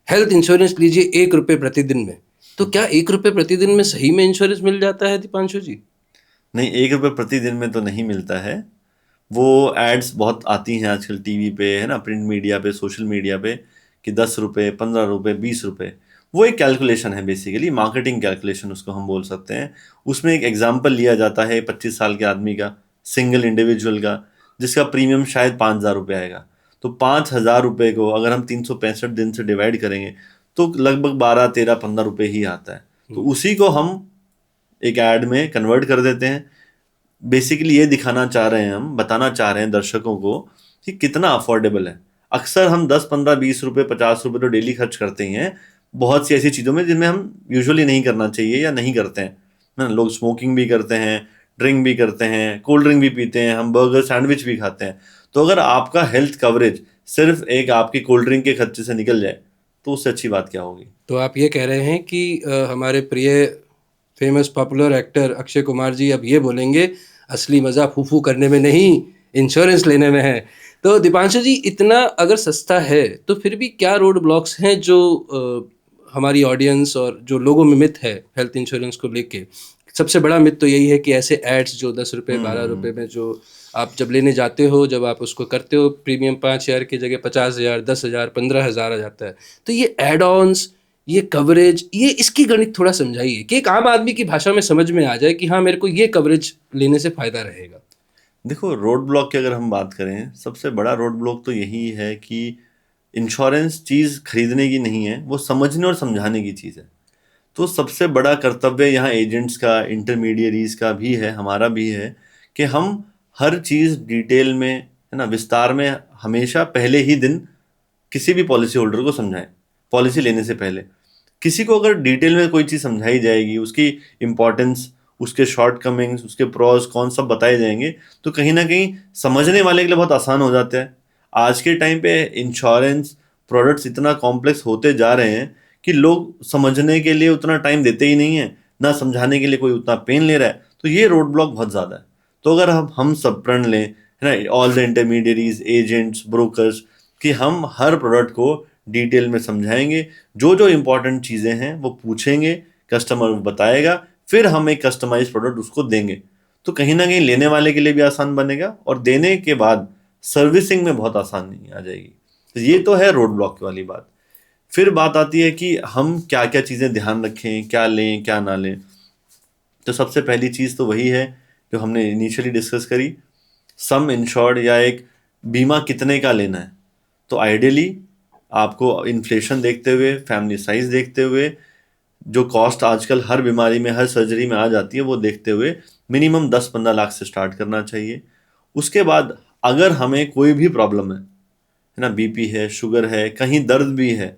हेल्थ इंश्योरेंस लीजिए 1 रुपये प्रतिदिन में। तो क्या 1 रुपये प्रतिदिन में सही में इंश्योरेंस मिल जाता है दीपांशु जी? नहीं, 1 रुपये प्रतिदिन में तो नहीं मिलता है। वो एड्स बहुत आती हैं आजकल टीवी पे, है ना, प्रिंट मीडिया पे, सोशल मीडिया पे, कि 10 रुपये, 15 रुपये, 20 रुपये। वो एक कैलकुलेशन है, बेसिकली मार्केटिंग कैलकुलेशन उसको हम बोल सकते हैं। उसमें एक एग्जाम्पल लिया जाता है 25 साल के आदमी का, सिंगल इंडिविजुअल का, जिसका प्रीमियम शायद 5,000 रुपये आएगा। तो 5,000 रुपये को अगर हम 365 दिन से डिवाइड करेंगे तो लगभग 12, 13, 15 रुपये ही आता है। तो उसी को हम एक ऐड में कन्वर्ट कर देते हैं। बेसिकली ये दिखाना चाह रहे हैं, हम बताना चाह रहे हैं दर्शकों को कि कितना अफोर्डेबल है। अक्सर हम 10, 15, 20 रुपये, 50 रुपये तो डेली खर्च करते ही हैं बहुत सी ऐसी चीज़ों में जिनमें हम यूजुअली नहीं करना चाहिए या नहीं करते हैं ना। लोग स्मोकिंग भी करते हैं, ड्रिंक भी करते हैं, कोल्ड ड्रिंक भी पीते हैं, हम बर्गर सैंडविच भी खाते हैं। तो अगर आपका हेल्थ कवरेज सिर्फ एक आपकी कोल्ड ड्रिंक के खर्चे से निकल जाए तो उससे अच्छी बात क्या होगी। तो आप ये कह रहे हैं कि हमारे प्रिय famous popular actor Akshay Kumar ji अब ये बोलेंगे असली मज़ा फूफू करने में नहीं, इंश्योरेंस लेने में है। तो दीपांशु जी, इतना अगर सस्ता है तो फिर भी क्या रोड ब्लॉक्स हैं जो हमारी ऑडियंस और जो लोगों में मिथ है हेल्थ इंश्योरेंस को लेके? सबसे बड़ा मिथ तो यही है कि ऐसे एड्स जो 10 रुपये 12 रुपये में जो आप जब लेने जाते हो, जब आप उसको करते हो प्रीमियम 5,000 की जगह 50,000, 10,000, 15,000 आ जाता है। तो ये एड ऑन्स, ये कवरेज, ये इसकी गणित थोड़ा समझाइए कि एक आम आदमी की भाषा में समझ में आ जाए कि हाँ मेरे को ये कवरेज लेने से फ़ायदा रहेगा। देखो, रोड ब्लॉक की अगर हम बात करें, सबसे बड़ा रोड ब्लॉक तो यही है कि इंश्योरेंस चीज़ खरीदने की नहीं है, वो समझने और समझाने की चीज़ है। तो सबसे बड़ा कर्तव्य यहाँ एजेंट्स का, इंटरमीडियरीज का भी है, हमारा भी है कि हम हर चीज़ डिटेल में, है ना, विस्तार में हमेशा पहले ही दिन किसी भी पॉलिसी होल्डर को समझाएं। पॉलिसी लेने से पहले किसी को अगर डिटेल में कोई चीज़ समझाई जाएगी, उसकी इम्पोर्टेंस, उसके शॉर्ट कमिंग्स, उसके प्रॉस कौन सब बताए जाएंगे, तो कहीं ना कहीं समझने वाले के लिए बहुत आसान हो जाता है। आज के टाइम पे इंश्योरेंस प्रोडक्ट्स इतना कॉम्प्लेक्स होते जा रहे हैं कि लोग समझने के लिए उतना टाइम देते ही नहीं है, ना समझाने के लिए कोई उतना पेन ले रहा है। तो ये रोड ब्लॉक बहुत ज़्यादा है। तो अगर हम सब प्रण लें, है ना, all the intermediaries, agents, brokers, कि हम हर प्रोडक्ट को डिटेल में समझाएंगे, जो जो इम्पोर्टेंट चीज़ें हैं वो पूछेंगे, कस्टमर बताएगा, फिर हम एक कस्टमाइज प्रोडक्ट उसको देंगे, तो कहीं ना कहीं लेने वाले के लिए भी आसान बनेगा और देने के बाद सर्विसिंग में बहुत आसानी आ जाएगी। तो ये तो है रोड ब्लॉक वाली बात। फिर बात आती है कि हम क्या क्या चीज़ें ध्यान रखें, क्या लें क्या ना लें। तो सबसे पहली चीज़ तो वही है जो हमने इनिशियली डिस्कस करी, सम इंश्योर्ड या एक बीमा कितने का लेना है। तो आइडियली आपको इन्फ्लेशन देखते हुए, फैमिली साइज देखते हुए, जो कॉस्ट आजकल हर बीमारी में, हर सर्जरी में आ जाती है, वो देखते हुए मिनिमम 10-15 लाख से स्टार्ट करना चाहिए। उसके बाद अगर हमें कोई भी प्रॉब्लम है ना, बीपी है, शुगर है, कहीं दर्द भी है,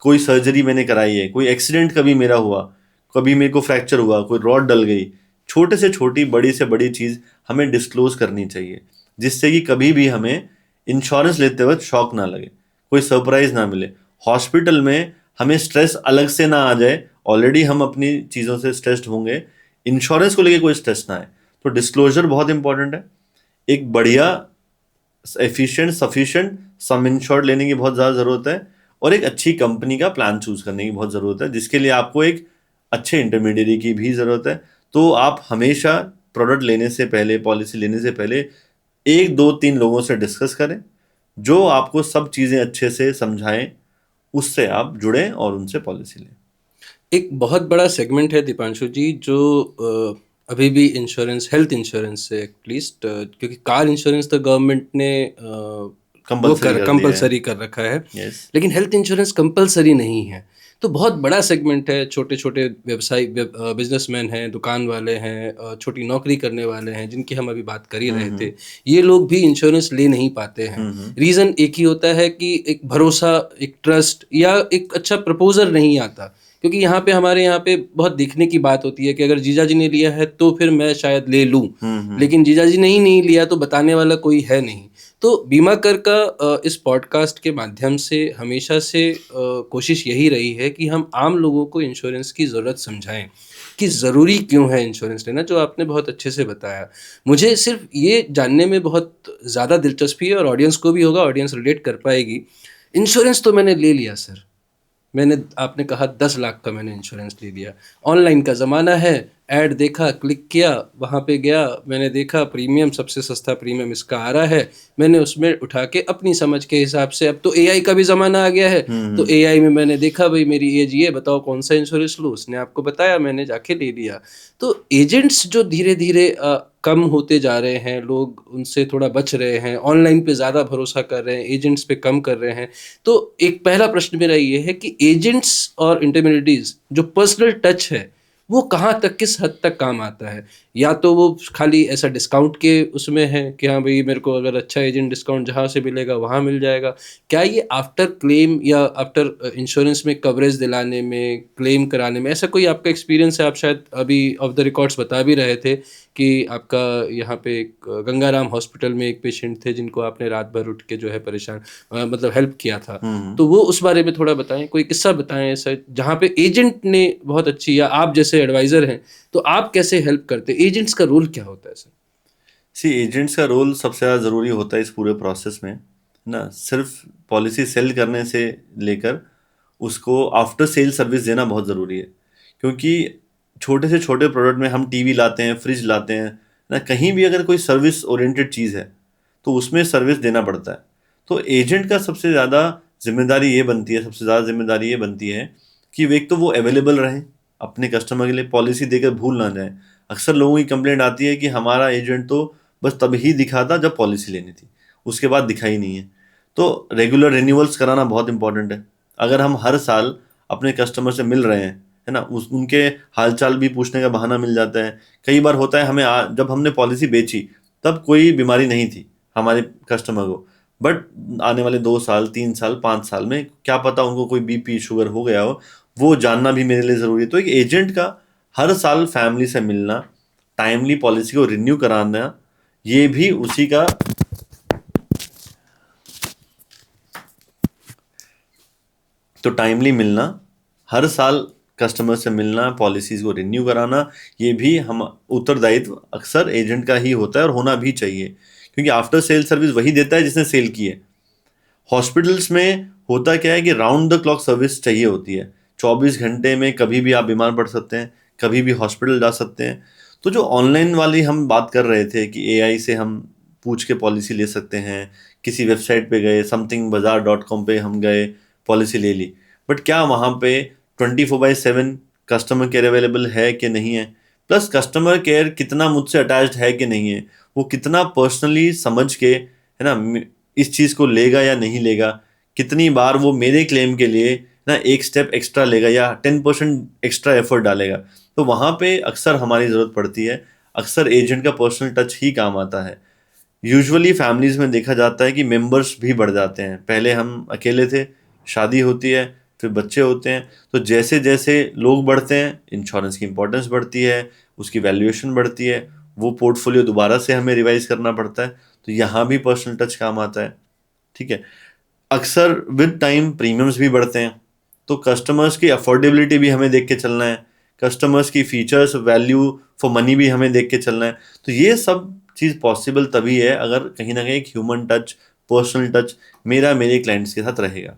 कोई सर्जरी मैंने कराई है, कोई एक्सीडेंट कभी मेरा हुआ, कभी मेरे को फ्रैक्चर हुआ, कोई रॉड डल गई, छोटे से छोटी, बड़ी से बड़ी चीज़ हमें डिस्क्लोज करनी चाहिए, जिससे कि कभी भी हमें इंश्योरेंस लेते वक्त शॉक ना लगे, कोई सरप्राइज ना मिले, हॉस्पिटल में हमें स्ट्रेस अलग से ना आ जाए। ऑलरेडी हम अपनी चीज़ों से स्ट्रेस्ड होंगे, इंश्योरेंस को लेके कोई स्ट्रेस ना आए। तो डिस्क्लोजर बहुत इंपॉर्टेंट है। एक बढ़िया एफिशिएंट सफिशिएंट सम इंश्योर्ड लेने की बहुत ज़्यादा ज़रूरत है, और एक अच्छी कंपनी का प्लान चूज करने की बहुत ज़रूरत है, जिसके लिए आपको एक अच्छे इंटरमीडियरी की भी ज़रूरत है। तो आप हमेशा प्रोडक्ट लेने से पहले, पॉलिसी लेने से पहले 1, 2, 3 लोगों से डिस्कस करें, जो आपको सब चीज़ें अच्छे से समझाएं, उससे आप जुड़ें और उनसे पॉलिसी लें। एक बहुत बड़ा सेगमेंट है दीपांशु जी जो अभी भी इंश्योरेंस, हेल्थ इंश्योरेंस से एटलीस्ट, क्योंकि कार इंश्योरेंस तो गवर्नमेंट ने कंपलसरी कर रखा है, लेकिन हेल्थ इंश्योरेंस कंपलसरी नहीं है। तो बहुत बड़ा सेगमेंट है, छोटे छोटे व्यवसायी, बिजनेसमैन हैं, दुकान वाले हैं, छोटी नौकरी करने वाले हैं, जिनकी हम अभी बात कर ही रहे थे, ये लोग भी इंश्योरेंस ले नहीं पाते हैं। रीज़न एक ही होता है कि एक भरोसा, एक ट्रस्ट या एक अच्छा प्रपोजल नहीं आता। क्योंकि यहाँ पे हमारे यहाँ पे बहुत देखने की बात होती है कि अगर जीजा जी ने लिया है तो फिर मैं शायद ले लूँ, लेकिन जीजा जी ने ही नहीं लिया तो बताने वाला कोई है नहीं। तो बीमा कर का इस पॉडकास्ट के माध्यम से हमेशा से कोशिश यही रही है कि हम आम लोगों को इंश्योरेंस की ज़रूरत समझाएं कि ज़रूरी क्यों है इंश्योरेंस लेना, जो आपने बहुत अच्छे से बताया। मुझे सिर्फ ये जानने में बहुत ज़्यादा दिलचस्पी है, और ऑडियंस को भी होगा, ऑडियंस रिलेट कर पाएगी। इंश्योरेंस तो मैंने ले लिया सर, आपने कहा 10 लाख का मैंने इंश्योरेंस ले लिया, ऑनलाइन का ज़माना है, ऐड देखा, क्लिक किया, वहाँ पे गया, मैंने देखा प्रीमियम सबसे सस्ता प्रीमियम इसका आ रहा है, मैंने उसमें उठा के अपनी समझ के हिसाब से, अब तो एआई का भी ज़माना आ गया है, तो एआई में मैंने देखा भाई मेरी एज ये बताओ कौन सा इंश्योरेंस लूँ, उसने आपको बताया, मैंने जाके ले लिया। तो एजेंट्स जो धीरे धीरे कम होते जा रहे हैं, लोग उनसे थोड़ा बच रहे हैं, ऑनलाइन पे ज़्यादा भरोसा कर रहे हैं, एजेंट्स पे कम कर रहे हैं। तो एक पहला प्रश्न मेरा ये है कि एजेंट्स और इंटरमीडिएटरीज जो पर्सनल टच है वो कहाँ तक, किस हद तक काम आता है? या तो वो खाली ऐसा डिस्काउंट के उसमें है कि हाँ भाई मेरे को अगर अच्छा एजेंट डिस्काउंट जहाँ से मिलेगा वहाँ मिल जाएगा, क्या ये आफ्टर क्लेम या आफ्टर इंश्योरेंस में कवरेज दिलाने में, क्लेम कराने में, ऐसा कोई आपका एक्सपीरियंस है? आप शायद अभी ऑफ द रिकॉर्ड्स बता भी रहे थे कि आपका यहाँ पे एक गंगाराम हॉस्पिटल में एक पेशेंट थे जिनको आपने रात भर उठ के जो है परेशान मतलब हेल्प किया था। तो वो उस बारे में थोड़ा बताएं, कोई किस्सा बताएं ऐसा जहाँ पे एजेंट ने बहुत अच्छी, या आप जैसे एडवाइजर हैं तो आप कैसे हेल्प करते हैं, एजेंट्स का रोल क्या होता है सर? सी एजेंट्स का रोल सबसे ज़्यादा ज़रूरी होता है इस पूरे प्रोसेस में, है ना। सिर्फ पॉलिसी सेल करने से लेकर उसको आफ्टर सेल सर्विस देना बहुत ज़रूरी है, क्योंकि छोटे से छोटे प्रोडक्ट में हम टीवी लाते हैं, फ्रिज लाते हैं ना, कहीं भी अगर कोई सर्विस ओरिएंटेड चीज़ है तो उसमें सर्विस देना पड़ता है। तो एजेंट का सबसे ज़्यादा जिम्मेदारी ये बनती है, सबसे ज़्यादा जिम्मेदारी ये बनती है कि वो एक तो वो अवेलेबल रहें अपने कस्टमर के लिए, पॉलिसी देकर भूल ना जाए। अक्सर लोगों की कंप्लेंट आती है कि हमारा एजेंट तो बस तभी दिखा था जब पॉलिसी लेनी थी, उसके बाद दिखा ही नहीं है। तो रेगुलर रिन्यूअल्स कराना बहुत इंपॉर्टेंट है। अगर हम हर साल अपने कस्टमर से मिल रहे हैं, है ना, उनके हालचाल भी पूछने का बहाना मिल जाता है। कई बार होता है हमें जब हमने पॉलिसी बेची तब कोई बीमारी नहीं थी हमारे कस्टमर को, बट आने वाले 2 साल 3 साल 5 साल में क्या पता उनको कोई बीपी शुगर हो गया हो, वो जानना भी मेरे लिए ज़रूरी है। तो एक एजेंट का हर साल फैमिली से मिलना, टाइमली पॉलिसी को रिन्यू कराना, ये भी उसी का तो टाइमली मिलना, हर साल कस्टमर से मिलना, पॉलिसीज़ को रिन्यू कराना, ये भी हम उत्तरदायित्व अक्सर एजेंट का ही होता है और होना भी चाहिए, क्योंकि आफ्टर सेल सर्विस वही देता है जिसने सेल की है। हॉस्पिटल्स में होता क्या है कि राउंड द क्लॉक सर्विस चाहिए होती है। 24 घंटे में कभी भी आप बीमार पड़ सकते हैं, कभी भी हॉस्पिटल जा सकते हैं। तो जो ऑनलाइन वाली हम बात कर रहे थे कि एआई से हम पूछ के पॉलिसी ले सकते हैं, किसी वेबसाइट पे गए, somethingbazaar.com पे हम गए, पॉलिसी ले ली, बट क्या वहाँ पे 24/7 कस्टमर केयर अवेलेबल है कि नहीं है, प्लस कस्टमर केयर कितना मुझसे अटैच्ड है कि नहीं है, वो कितना पर्सनली समझ के, है ना, इस चीज़ को लेगा या नहीं लेगा, कितनी बार वो मेरे क्लेम के लिए ना एक स्टेप एक्स्ट्रा लेगा या 10% एक्स्ट्रा एफर्ट डालेगा। तो वहाँ पे अक्सर हमारी ज़रूरत पड़ती है, अक्सर एजेंट का पर्सनल टच ही काम आता है। यूजुअली फैमिलीज़ में देखा जाता है कि मेंबर्स भी बढ़ जाते हैं। पहले हम अकेले थे, शादी होती है, फिर बच्चे होते हैं, तो जैसे जैसे लोग बढ़ते हैं इंश्योरेंस की इंपॉर्टेंस बढ़ती है, उसकी वैल्यूएशन बढ़ती है, वो पोर्टफोलियो दोबारा से हमें रिवाइज करना पड़ता है। तो यहाँ भी पर्सनल टच काम आता है, ठीक है। अक्सर विद टाइम प्रीमियम्स भी बढ़ते हैं, तो कस्टमर्स की अफोर्डेबिलिटी भी हमें देख के चलना है, कस्टमर्स की फीचर्स, वैल्यू फॉर मनी भी हमें देख के चलना है। तो ये सब चीज़ पॉसिबल तभी है अगर कहीं ना कहीं एक ह्यूमन टच, पर्सनल टच मेरा मेरे क्लाइंट्स के साथ रहेगा।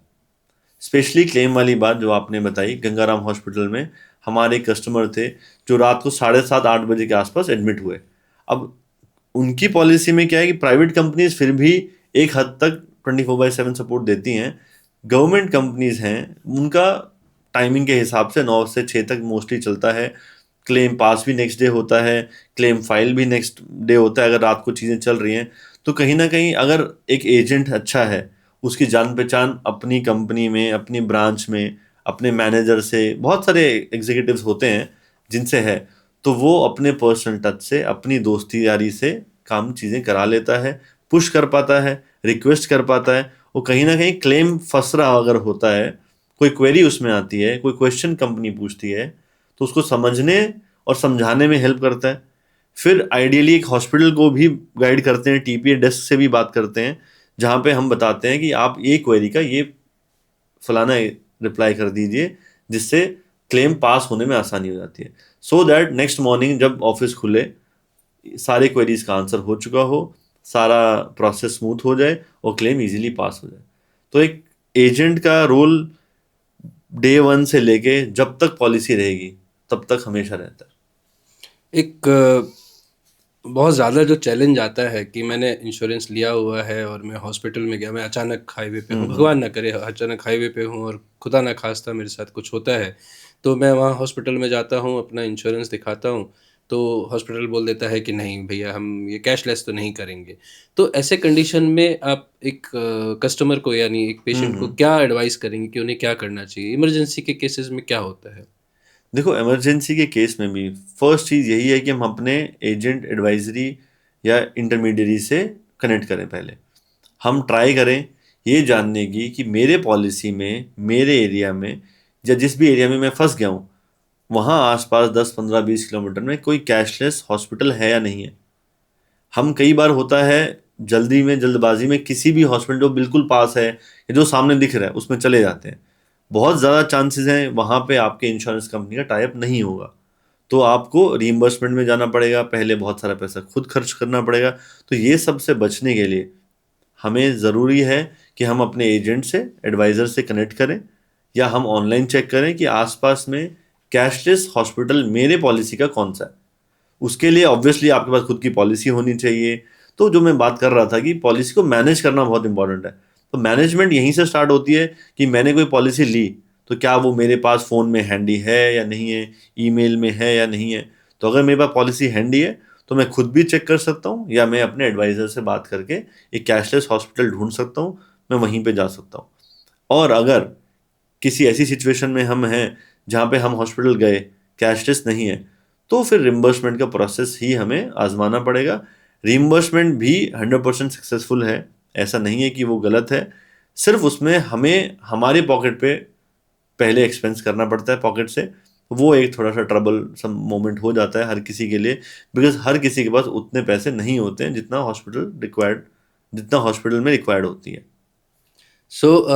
स्पेशली क्लेम वाली बात जो आपने बताई, गंगाराम हॉस्पिटल में हमारे कस्टमर थे जो रात को 7:30-8 बजे के आसपास एडमिट हुए। अब उनकी पॉलिसी में क्या है कि प्राइवेट कंपनीज फिर भी एक हद तक 24/7 सपोर्ट देती हैं। गवर्नमेंट कंपनीज हैं, उनका टाइमिंग के हिसाब से 9 से 6 तक मोस्टली चलता है। क्लेम पास भी नेक्स्ट डे होता है, क्लेम फाइल भी नेक्स्ट डे होता है अगर रात को चीज़ें चल रही हैं। तो कहीं ना कहीं अगर एक एजेंट अच्छा है, उसकी जान पहचान अपनी कंपनी में, अपनी ब्रांच में, अपने मैनेजर से, बहुत सारे एग्जीक्यूटिव्स होते हैं जिनसे है, तो वो अपने पर्सनल टच से, अपनी दोस्ती यारी से काम चीज़ें करा लेता है, पुश कर पाता है, रिक्वेस्ट कर पाता है। वो कहीं ना कहीं क्लेम फंस रहा अगर होता है, कोई क्वेरी उसमें आती है, कोई क्वेश्चन कंपनी पूछती है, तो उसको समझने और समझाने में हेल्प करता है। फिर आइडियली एक हॉस्पिटल को भी गाइड करते हैं, टीपीए डेस्क से भी बात करते हैं, जहाँ पे हम बताते हैं कि आप ये क्वेरी का ये फलाना रिप्लाई कर दीजिए, जिससे क्लेम पास होने में आसानी हो जाती है। सो दैट नेक्स्ट मॉर्निंग जब ऑफिस खुले, सारे क्वेरीज का आंसर हो चुका हो, सारा प्रोसेस स्मूथ हो जाए और क्लेम इजीली पास हो जाए। तो एक एजेंट का रोल डे 1 से लेके जब तक पॉलिसी रहेगी तब तक हमेशा रहता है। एक बहुत ज़्यादा जो चैलेंज आता है कि मैंने इंश्योरेंस लिया हुआ है और मैं हॉस्पिटल में गया, मैं अचानक हाईवे पे हूँ, भगवान ना करे अचानक हाईवे पे हूँ और खुदा ना खास्ता मेरे साथ कुछ होता है, तो मैं वहाँ हॉस्पिटल में जाता हूँ, अपना इंश्योरेंस दिखाता हूँ, तो हॉस्पिटल बोल देता है कि नहीं भैया हम ये कैशलेस तो नहीं करेंगे। तो ऐसे कंडीशन में आप एक कस्टमर को यानी एक पेशेंट को क्या एडवाइस करेंगे कि उन्हें क्या करना चाहिए? इमरजेंसी के केसेस में क्या होता है? देखो, इमरजेंसी के केस में भी फर्स्ट चीज़ यही है कि हम अपने एजेंट एडवाइजरी या इंटरमीडियरी से कनेक्ट करें पहले। हम ट्राई करें ये जानने की कि मेरे पॉलिसी में, मेरे एरिया में या जिस भी एरिया में मैं फंस गया हूँ, वहाँ आसपास 10, 15, 20 किलोमीटर में कोई कैशलेस हॉस्पिटल है या नहीं है। हम कई बार होता है जल्दी में, जल्दबाजी में किसी भी हॉस्पिटल जो बिल्कुल पास है या जो सामने दिख रहा है उसमें चले जाते हैं। बहुत ज़्यादा चांसेस हैं वहाँ पे आपके इंश्योरेंस कंपनी का टाई अप नहीं होगा, तो आपको रीइंबर्समेंट में जाना पड़ेगा, पहले बहुत सारा पैसा खुद खर्च करना पड़ेगा। तो ये सब से बचने के लिए हमें ज़रूरी है कि हम अपने एजेंट से, एडवाइज़र से कनेक्ट करें या हम ऑनलाइन चेक करें कि आसपास में कैशलेस हॉस्पिटल मेरे पॉलिसी का कौन सा है। उसके लिए ऑब्वियसली आपके पास खुद की पॉलिसी होनी चाहिए। तो जो मैं बात कर रहा था कि पॉलिसी को मैनेज करना बहुत इंपॉर्टेंट है, तो मैनेजमेंट यहीं से स्टार्ट होती है कि मैंने कोई पॉलिसी ली तो क्या वो मेरे पास फ़ोन में हैंडी है या नहीं है, ईमेल में है या नहीं है। तो अगर मेरे पास पॉलिसी हैंडी है तो मैं खुद भी चेक कर सकता हूँ या मैं अपने एडवाइज़र से बात करके एक कैशलेस हॉस्पिटल ढूंढ सकता हूँ, मैं वहीं पे जा सकता हूँ। और अगर किसी ऐसी सिचुएशन में हम हैं जहाँ पे हम हॉस्पिटल गए, कैशलेस नहीं है, तो फिर रिम्बर्समेंट का प्रोसेस ही हमें आजमाना पड़ेगा। रिम्बर्समेंट भी 100% सक्सेसफुल है, ऐसा नहीं है कि वो गलत है। सिर्फ उसमें हमें हमारे पॉकेट पे पहले एक्सपेंस करना पड़ता है पॉकेट से। वो एक थोड़ा सा ट्रबल सम मोमेंट हो जाता है हर किसी के लिए, बिकॉज हर किसी के पास उतने पैसे नहीं होते हैं जितना हॉस्पिटल में रिक्वायर्ड होती है। सो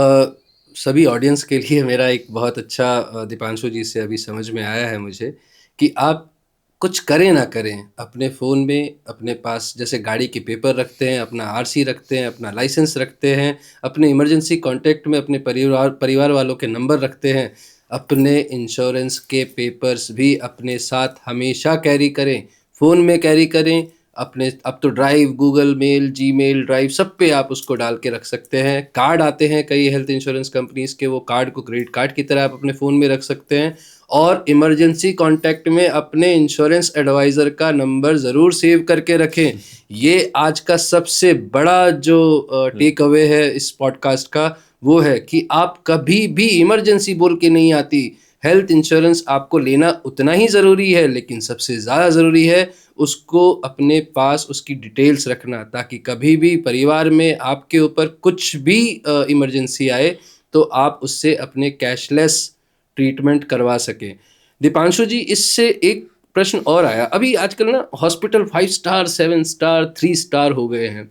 सभी ऑडियंस के लिए मेरा एक बहुत अच्छा दीपांशु जी से अभी समझ में आया है मुझे कि आप कुछ करें ना करें, अपने फ़ोन में अपने पास जैसे गाड़ी के पेपर रखते हैं, अपना आरसी रखते हैं, अपना लाइसेंस रखते हैं, अपने इमरजेंसी कॉन्टैक्ट में अपने परिवार वालों के नंबर रखते हैं, अपने इंश्योरेंस के पेपर्स भी अपने साथ हमेशा कैरी करें, फ़ोन में कैरी करें। अपने अब तो drive, Google mail, Gmail drive सब पे आप उसको डाल के रख सकते हैं। कार्ड आते हैं कई हेल्थ इंश्योरेंस कंपनीज के, वो कार्ड को क्रेडिट कार्ड की तरह आप अपने फ़ोन में रख सकते हैं। और इमरजेंसी कॉन्टैक्ट में अपने इंश्योरेंस एडवाइज़र का नंबर ज़रूर सेव करके रखें। ये आज का सबसे बड़ा जो टेक अवे है इस पॉडकास्ट का, वो है कि आप कभी भी इमरजेंसी बोल के नहीं आती। हेल्थ इंश्योरेंस आपको लेना उतना ही ज़रूरी है, लेकिन सबसे ज़्यादा ज़रूरी है उसको अपने पास उसकी डिटेल्स रखना, ताकि कभी भी परिवार में आपके ऊपर कुछ भी इमरजेंसी आए तो आप उससे अपने कैशलेस ट्रीटमेंट करवा सकें। दीपांशु जी, इससे एक प्रश्न और आया, अभी आजकल ना हॉस्पिटल 5 स्टार, 7 स्टार, 3 स्टार हो गए हैं,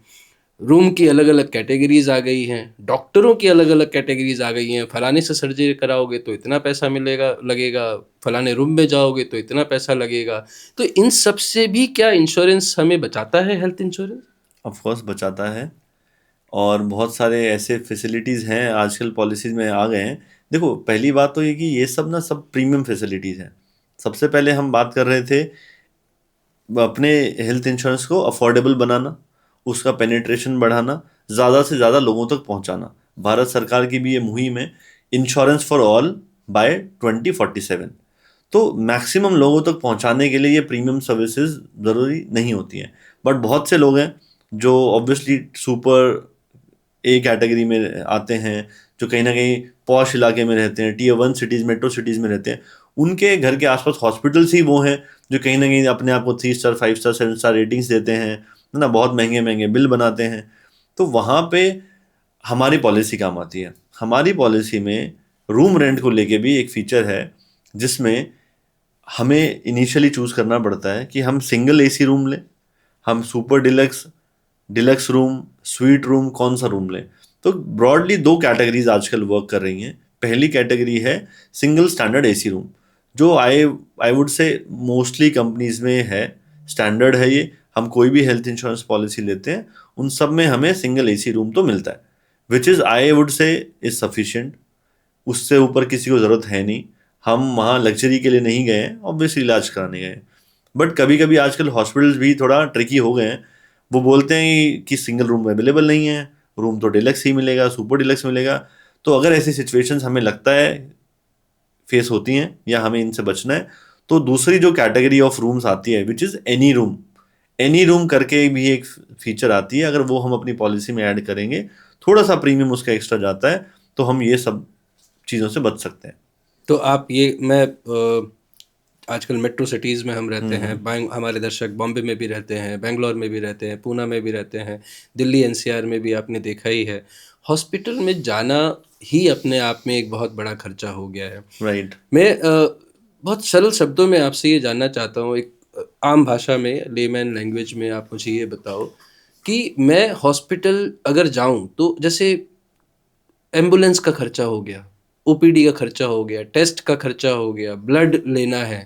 रूम की अलग अलग कैटेगरीज आ गई हैं, डॉक्टरों की अलग अलग कैटेगरीज आ गई हैं, फलाने से सर्जरी कराओगे तो इतना पैसा लगेगा, फलाने रूम में जाओगे तो इतना पैसा लगेगा। तो इन सब से भी क्या इंश्योरेंस हमें बचाता है, हेल्थ इंश्योरेंस? ऑफ कोर्स बचाता है, और बहुत सारे ऐसे फैसिलिटीज़ हैं आजकल पॉलिसीज़ में आ गए हैं। देखो, पहली बात तो ये कि ये सब ना सब प्रीमियम फैसिलिटीज़ हैं। सबसे पहले हम बात कर रहे थे अपने हेल्थ इंश्योरेंस को अफोर्डेबल बनाना, उसका पेनिट्रेशन बढ़ाना, ज़्यादा से ज़्यादा लोगों तक पहुंचाना। भारत सरकार की भी ये मुहिम है, इंश्योरेंस फॉर ऑल बाय 2047। तो मैक्सिमम लोगों तक पहुंचाने के लिए ये प्रीमियम सर्विसेज ज़रूरी नहीं होती हैं। बट बहुत से लोग हैं जो ऑब्वियसली सुपर ए कैटेगरी में आते हैं, जो कहीं ना कहीं पॉश इलाके में रहते हैं, Tier 1 सिटीज़, मेट्रो सिटीज़ में रहते हैं। उनके घर के आसपास हॉस्पिटल्स ही वो हैं जो कहीं ना कहीं अपने आप को 3 स्टार, 5 स्टार, 7 स्टार रेटिंग्स देते हैं, है ना, बहुत महंगे महंगे बिल बनाते हैं। तो वहाँ पे हमारी पॉलिसी काम आती है। हमारी पॉलिसी में रूम रेंट को लेके भी एक फीचर है, जिसमें हमें इनिशियली चूज़ करना पड़ता है कि हम सिंगल एसी रूम लें, हम super deluxe, deluxe room, suite room, कौन सा रूम लें। तो ब्रॉडली दो कैटेगरीज आजकल वर्क कर रही हैं। पहली कैटेगरी है सिंगल स्टैंडर्ड एसी रूम, जो I would say mostly companies में है, स्टैंडर्ड है ये। हम कोई भी हेल्थ इंश्योरेंस पॉलिसी लेते हैं उन सब में हमें सिंगल एसी रूम तो मिलता है, which is I would say is sufficient. उससे ऊपर किसी को ज़रूरत है नहीं। हम वहाँ लग्जरी के लिए नहीं गए हैं, ऑब्वियसली इलाज कराने गए हैं। बट कभी कभी आजकल हॉस्पिटल्स भी थोड़ा ट्रिकी हो गए हैं। वो बोलते हैं कि सिंगल रूम अवेलेबल नहीं है, रूम तो डिलक्स ही मिलेगा, सुपर डिलक्स मिलेगा। तो अगर ऐसी सिचुएशंस हमें लगता है फेस होती हैं या हमें इनसे बचना है, तो दूसरी जो कैटेगरी ऑफ रूम्स आती है विच इज़ एनी रूम करके भी एक फीचर आती है। अगर वो हम अपनी पॉलिसी में ऐड करेंगे, थोड़ा सा प्रीमियम उसका एक्स्ट्रा जाता है, तो हम ये सब चीज़ों से बच सकते हैं। तो आप ये मैं आजकल मेट्रो सिटीज़ में हम रहते हैं, हमारे दर्शक बॉम्बे में भी रहते हैं, बेंगलोर में भी रहते हैं, पूना में भी रहते हैं, दिल्ली एनसीआर में भी आपने देखा ही है। हॉस्पिटल में जाना ही अपने आप में एक बहुत बड़ा खर्चा हो गया है। राइट। मैं बहुत सरल शब्दों में आपसे ये जानना चाहता हूँ, एक आम भाषा में, लेमैन लैंग्वेज में आप मुझे ये बताओ कि मैं हॉस्पिटल अगर जाऊँ तो जैसे एम्बुलेंस का खर्चा हो गया, ओपीडी का खर्चा हो गया, टेस्ट का खर्चा हो गया, ब्लड लेना है,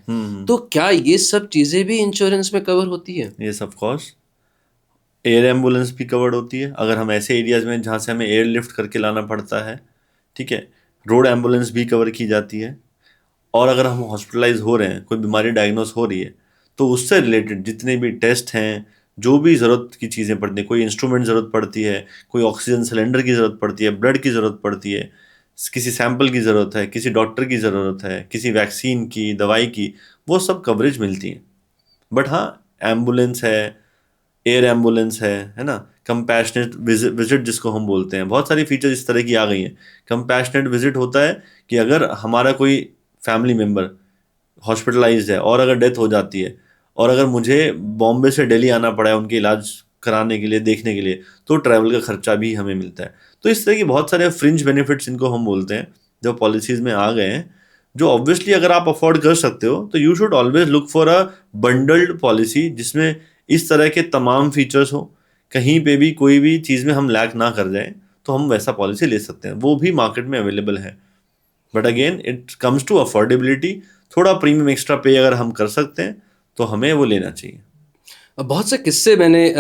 तो क्या ये सब चीज़ें भी इंश्योरेंस में कवर होती हैं? Yes, of course. Air ambulance भी कवर्ड होती है अगर हम ऐसे एरियाज में जहाँ से हमें एयर लिफ्ट करके लाना पड़ता है, ठीक है। रोड एम्बुलेंस भी कवर की जाती है। और अगर हम हॉस्पिटलाइज हो रहे हैं, कोई बीमारी डायग्नोस हो रही है, तो उससे रिलेटेड जितने भी टेस्ट हैं, जो भी ज़रूरत की चीज़ें पड़ती हैं, कोई इंस्ट्रूमेंट ज़रूरत पड़ती है, कोई ऑक्सीजन सिलेंडर की ज़रूरत पड़ती है, ब्लड की ज़रूरत पड़ती है, किसी सैंपल की ज़रूरत है, किसी डॉक्टर की ज़रूरत है, किसी वैक्सीन की, दवाई की, वो सब कवरेज मिलती है। बट हाँ, एम्बुलेंस है, एयर एम्बुलेंस है ना, कंपैशनेट विजिट जिसको हम बोलते हैं, बहुत सारी फीचर इस तरह की आ गई हैं। कंपैशनेट विजिट होता है कि अगर हमारा कोई फैमिली मेम्बर हॉस्पिटलाइज्ड है और अगर डेथ हो जाती है, और अगर मुझे बॉम्बे से दिल्ली आना पड़ा है उनके इलाज कराने के लिए, देखने के लिए, तो ट्रैवल का खर्चा भी हमें मिलता है। तो इस तरह की बहुत सारे फ्रिंज बेनिफिट्स इनको हम बोलते हैं, जो पॉलिसीज़ में आ गए हैं, जो ऑब्वियसली अगर आप अफोर्ड कर सकते हो तो you should always look for a bundled policy जिसमें इस तरह के तमाम फीचर्स हो। कहीं पे भी कोई भी चीज़ में हम लैक ना कर जाएं, तो हम वैसा पॉलिसी ले सकते हैं, वो भी मार्केट में अवेलेबल है। But again it comes to affordability. थोड़ा प्रीमियम एक्स्ट्रा पे अगर हम कर सकते हैं तो हमें वो लेना चाहिए। बहुत से किस्से मैंने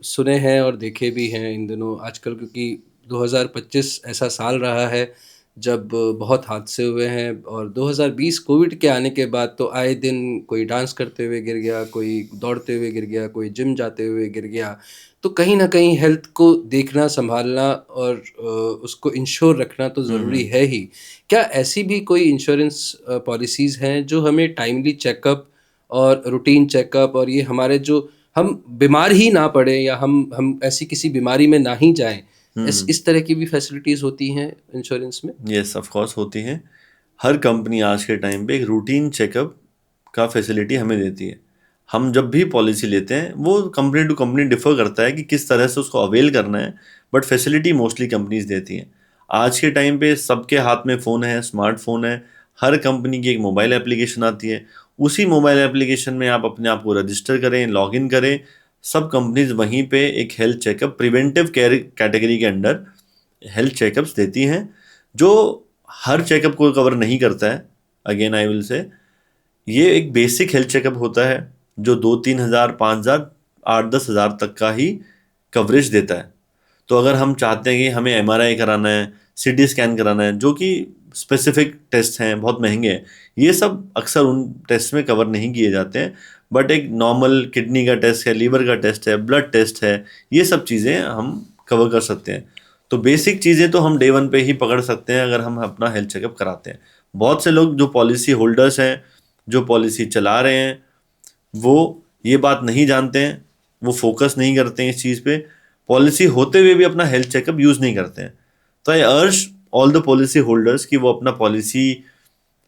सुने हैं और देखे भी हैं इन दिनों आजकल, क्योंकि 2025 ऐसा साल रहा है जब बहुत हादसे हुए हैं, और 2020 कोविड के आने के बाद तो आए दिन कोई डांस करते हुए गिर गया, कोई दौड़ते हुए गिर गया, कोई जिम जाते हुए गिर गया। तो कहीं न कहीं हेल्थ को देखना, सँभालना और उसको इंश्योर रखना तो ज़रूरी है ही। क्या ऐसी भी कोई इंश्योरेंस पॉलिसीज़ हैं जो हमें टाइमली चेकअप और रूटीन चेकअप, और ये हमारे जो हम बीमार ही ना पड़े या हम ऐसी किसी बीमारी में ना ही जाएं, इस तरह की भी फैसिलिटीज़ होती हैं इंश्योरेंस में? यस, ऑफ कोर्स होती हैं। हर कंपनी आज के टाइम पे एक रूटीन चेकअप का फैसिलिटी हमें देती है। हम जब भी पॉलिसी लेते हैं, वो कंपनी टू कंपनी डिफर करता है कि किस तरह से उसको अवेल करना है, बट फैसिलिटी मोस्टली कंपनीज देती हैं। आज के टाइम पे सबके हाथ में फ़ोन है, स्मार्टफोन है, हर कंपनी की एक मोबाइल एप्लीकेशन आती है। उसी मोबाइल एप्लीकेशन में आप अपने आप को रजिस्टर करें, लॉगिन करें, सब कंपनीज वहीं पे एक health checkup preventive care category के अंडर हेल्थ चेकअप्स देती हैं, जो हर चेकअप को कवर नहीं करता है। अगेन आई विल से, ये एक बेसिक हेल्थ चेकअप होता है जो 2-3 हज़ार, 5 हज़ार, 8-10 हज़ार तक का ही कवरेज देता है। तो अगर हम चाहते हैं कि हमें एमआरआई कराना है, सीटी स्कैन कराना है, जो कि स्पेसिफिक टेस्ट हैं, बहुत महंगे हैं, ये सब अक्सर उन टेस्ट में कवर नहीं किए जाते हैं। बट एक नॉर्मल किडनी का टेस्ट है, लीवर का टेस्ट है, ब्लड टेस्ट है, ये सब चीज़ें हम कवर कर सकते हैं। तो बेसिक चीज़ें तो हम डे वन पे ही पकड़ सकते हैं अगर हम अपना हेल्थ चेकअप कराते हैं। बहुत से लोग जो पॉलिसी होल्डर्स हैं, जो पॉलिसी चला रहे हैं, वो ये बात नहीं जानते हैं, वो फोकस नहीं करते हैं इस चीज़ पे, पॉलिसी होते हुए भी अपना हेल्थ चेकअप यूज़ नहीं करते हैं। तो आई अर्ज ऑल द पॉलिसी होल्डर्स कि वो अपना पॉलिसी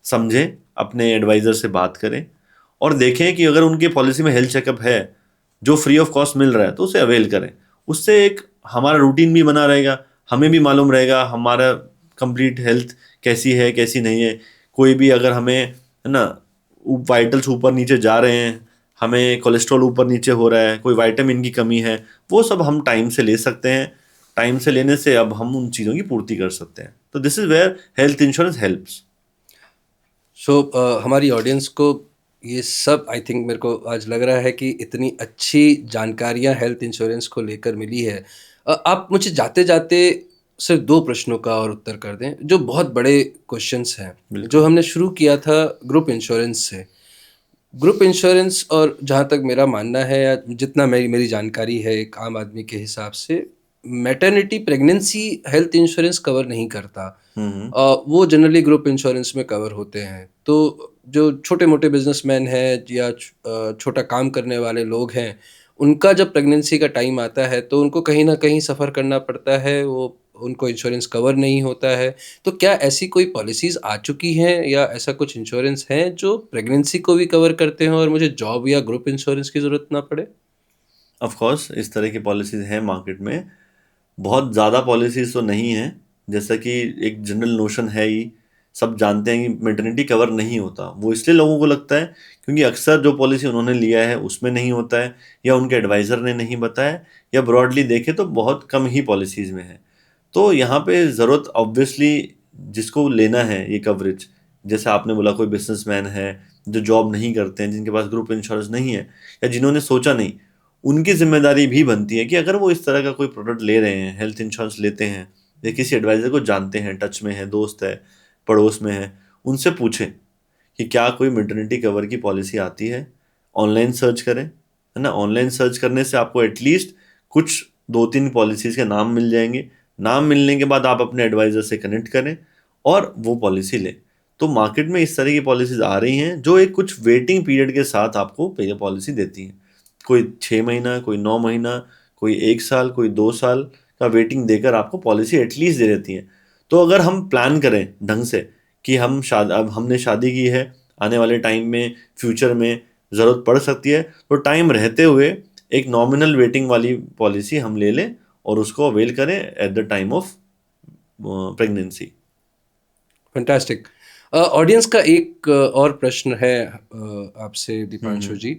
समझें, अपने एडवाइज़र से बात करें और देखें कि अगर उनके पॉलिसी में हेल्थ चेकअप है जो फ्री ऑफ कॉस्ट मिल रहा है, तो उसे अवेल करें। उससे एक हमारा रूटीन भी बना रहेगा, हमें भी मालूम रहेगा हमारा कंप्लीट हेल्थ कैसी है, कैसी नहीं है। कोई भी अगर हमें, है ना, वाइटल्स ऊपर नीचे जा रहे हैं, हमें कोलेस्ट्रॉल ऊपर नीचे हो रहा है, कोई विटामिन की कमी है, वो सब हम टाइम से ले सकते हैं। टाइम से लेने से अब हम उन चीज़ों की पूर्ति कर सकते हैं। तो this is where health insurance helps. So हमारी ऑडियंस को ये सब, आई थिंक मेरे को आज लग रहा है कि इतनी अच्छी जानकारियां हेल्थ इंश्योरेंस को लेकर मिली है। आप मुझे जाते जाते सिर्फ 2 प्रश्नों का और उत्तर कर दें, जो बहुत बड़े क्वेश्चंस हैं, जो हमने शुरू किया था ग्रुप इंश्योरेंस से। ग्रुप इंश्योरेंस, और जहाँ तक मेरा मानना है या जितना मेरी जानकारी है एक आम आदमी के हिसाब से, maternity pregnancy health insurance cover नहीं करता। वो जनरली ग्रुप इंश्योरेंस में कवर होते हैं। तो जो छोटे मोटे बिजनेसमैन हैं या छोटा काम करने वाले लोग हैं, उनका जब प्रेगनेंसी का टाइम आता है तो उनको कहीं ना कहीं सफ़र करना पड़ता है, वो उनको इंश्योरेंस कवर नहीं होता है। तो क्या ऐसी कोई पॉलिसीज़ आ चुकी हैं या ऐसा कुछ इंश्योरेंस हैं जो प्रेगनेंसी को भी कवर करते हैं और मुझे जॉब या ग्रुप इंश्योरेंस की ज़रूरत ना पड़े? ऑफ कोर्स इस तरह की पॉलिसीज़ हैं मार्केट में। बहुत ज़्यादा पॉलिसीज़ तो नहीं हैं, जैसा कि एक जनरल नोशन है ही, सब जानते हैं कि मैटरनिटी कवर नहीं होता। वो इसलिए लोगों को लगता है क्योंकि अक्सर जो पॉलिसी उन्होंने लिया है उसमें नहीं होता है, या उनके एडवाइज़र ने नहीं बताया, या ब्रॉडली देखें तो बहुत कम ही पॉलिसीज़ में है। तो यहाँ पे ज़रूरत ऑब्वियसली जिसको लेना है ये कवरेज, जैसे आपने बोला कोई बिजनेसमैन है जो जॉब नहीं करते हैं, जिनके पास ग्रुप इंश्योरेंस नहीं है, या जिन्होंने सोचा नहीं, उनकी जिम्मेदारी भी बनती है कि अगर वो इस तरह का कोई प्रोडक्ट ले रहे हैं, हेल्थ इंश्योरेंस लेते हैं, या किसी एडवाइज़र को जानते हैं, टच में है, दोस्त है, पड़ोस में है, उनसे पूछें कि क्या कोई मैटरनिटी कवर की पॉलिसी आती है। ऑनलाइन सर्च करें, है ना। ऑनलाइन सर्च करने से आपको एटलीस्ट कुछ 2-3 पॉलिसीज़ के नाम मिल जाएंगे। नाम मिलने के बाद आप अपने एडवाइज़र से कनेक्ट करें और वो पॉलिसी लें। तो मार्केट में इस तरह की पॉलिसीज़ आ रही हैं जो एक कुछ वेटिंग पीरियड के साथ आपको पे पॉलिसी देती हैं। कोई 6 महीना, कोई 9 महीना, कोई 1 साल, कोई 2 साल का वेटिंग देकर आपको पॉलिसी एटलीस्ट दे देती हैं। तो अगर हम प्लान करें ढंग से कि अब हमने शादी की है, आने वाले टाइम में, फ्यूचर में ज़रूरत पड़ सकती है, तो टाइम रहते हुए एक नॉमिनल वेटिंग वाली पॉलिसी हम ले लें और उसको अवेल करें at the time of pregnancy. Fantastic. Audience का एक और प्रश्न है आपसे दीपांशु जी।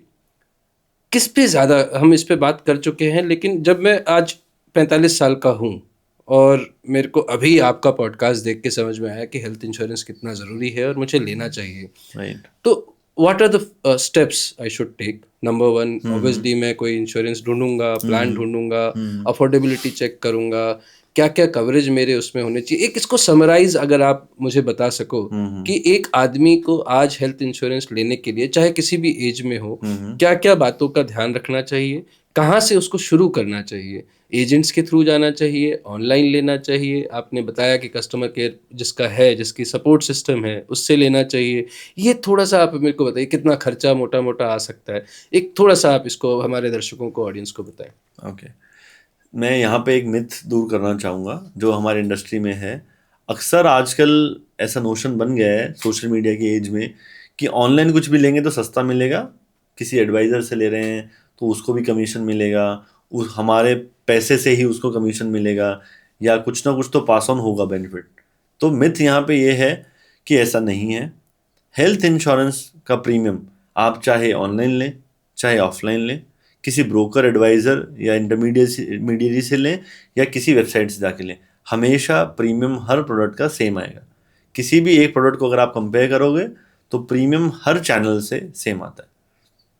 किस पे ज़्यादा, हम इस पे बात कर चुके हैं, लेकिन जब मैं आज 45 साल का हूँ और मेरे को अभी आपका पॉडकास्ट देख के समझ में आया कि हेल्थ इंश्योरेंस कितना ज़रूरी है और मुझे लेना चाहिए, राइट। तो what are the steps I should take? Number one, obviously मैं कोई इंश्योरेंस ढूंढूंगा, प्लान ढूंढूंगा, अफोर्डेबिलिटी चेक करूंगा, क्या क्या कवरेज मेरे उसमें होने चाहिए। एक इसको समराइज अगर आप मुझे बता सको कि एक आदमी को आज हेल्थ इंश्योरेंस लेने के लिए, चाहे किसी भी एज में हो, क्या क्या बातों का ध्यान रखना चाहिए, कहाँ से उसको शुरू करना चाहिए? एजेंट्स के थ्रू जाना चाहिए, ऑनलाइन लेना चाहिए, आपने बताया कि कस्टमर केयर जिसका है, जिसकी सपोर्ट सिस्टम है, उससे लेना चाहिए। ये थोड़ा-सा आप मेरे को बताइए, कितना खर्चा मोटा-मोटा आ सकता है? एक थोड़ा-सा आप इसको हमारे दर्शकों को, ऑडियंस को बताएँ। ओके। मैं यहाँ पे एक मिथ दूर करना चाहूँगा जो हमारे इंडस्ट्री में है। अक्सर आजकल ऐसा नोशन बन गया है सोशल मीडिया की एज में कि ऑनलाइन कुछ भी लेंगे तो सस्ता मिलेगा, किसी एडवाइज़र से ले रहे हैं तो उसको भी कमीशन मिलेगा, उस हमारे पैसे से ही उसको कमीशन मिलेगा, या कुछ ना कुछ तो पास ऑन होगा बेनिफिट। तो मिथ यहाँ पे ये है कि ऐसा नहीं है। हेल्थ इंश्योरेंस का प्रीमियम आप चाहे ऑनलाइन लें, चाहे ऑफलाइन लें, किसी ब्रोकर, एडवाइज़र या इंटरमीडियरी से लें, या किसी वेबसाइट से जाके लें, हमेशा प्रीमियम हर प्रोडक्ट का सेम आएगा। किसी भी एक प्रोडक्ट को अगर आप कंपेयर करोगे तो प्रीमियम हर चैनल से सेम आता है।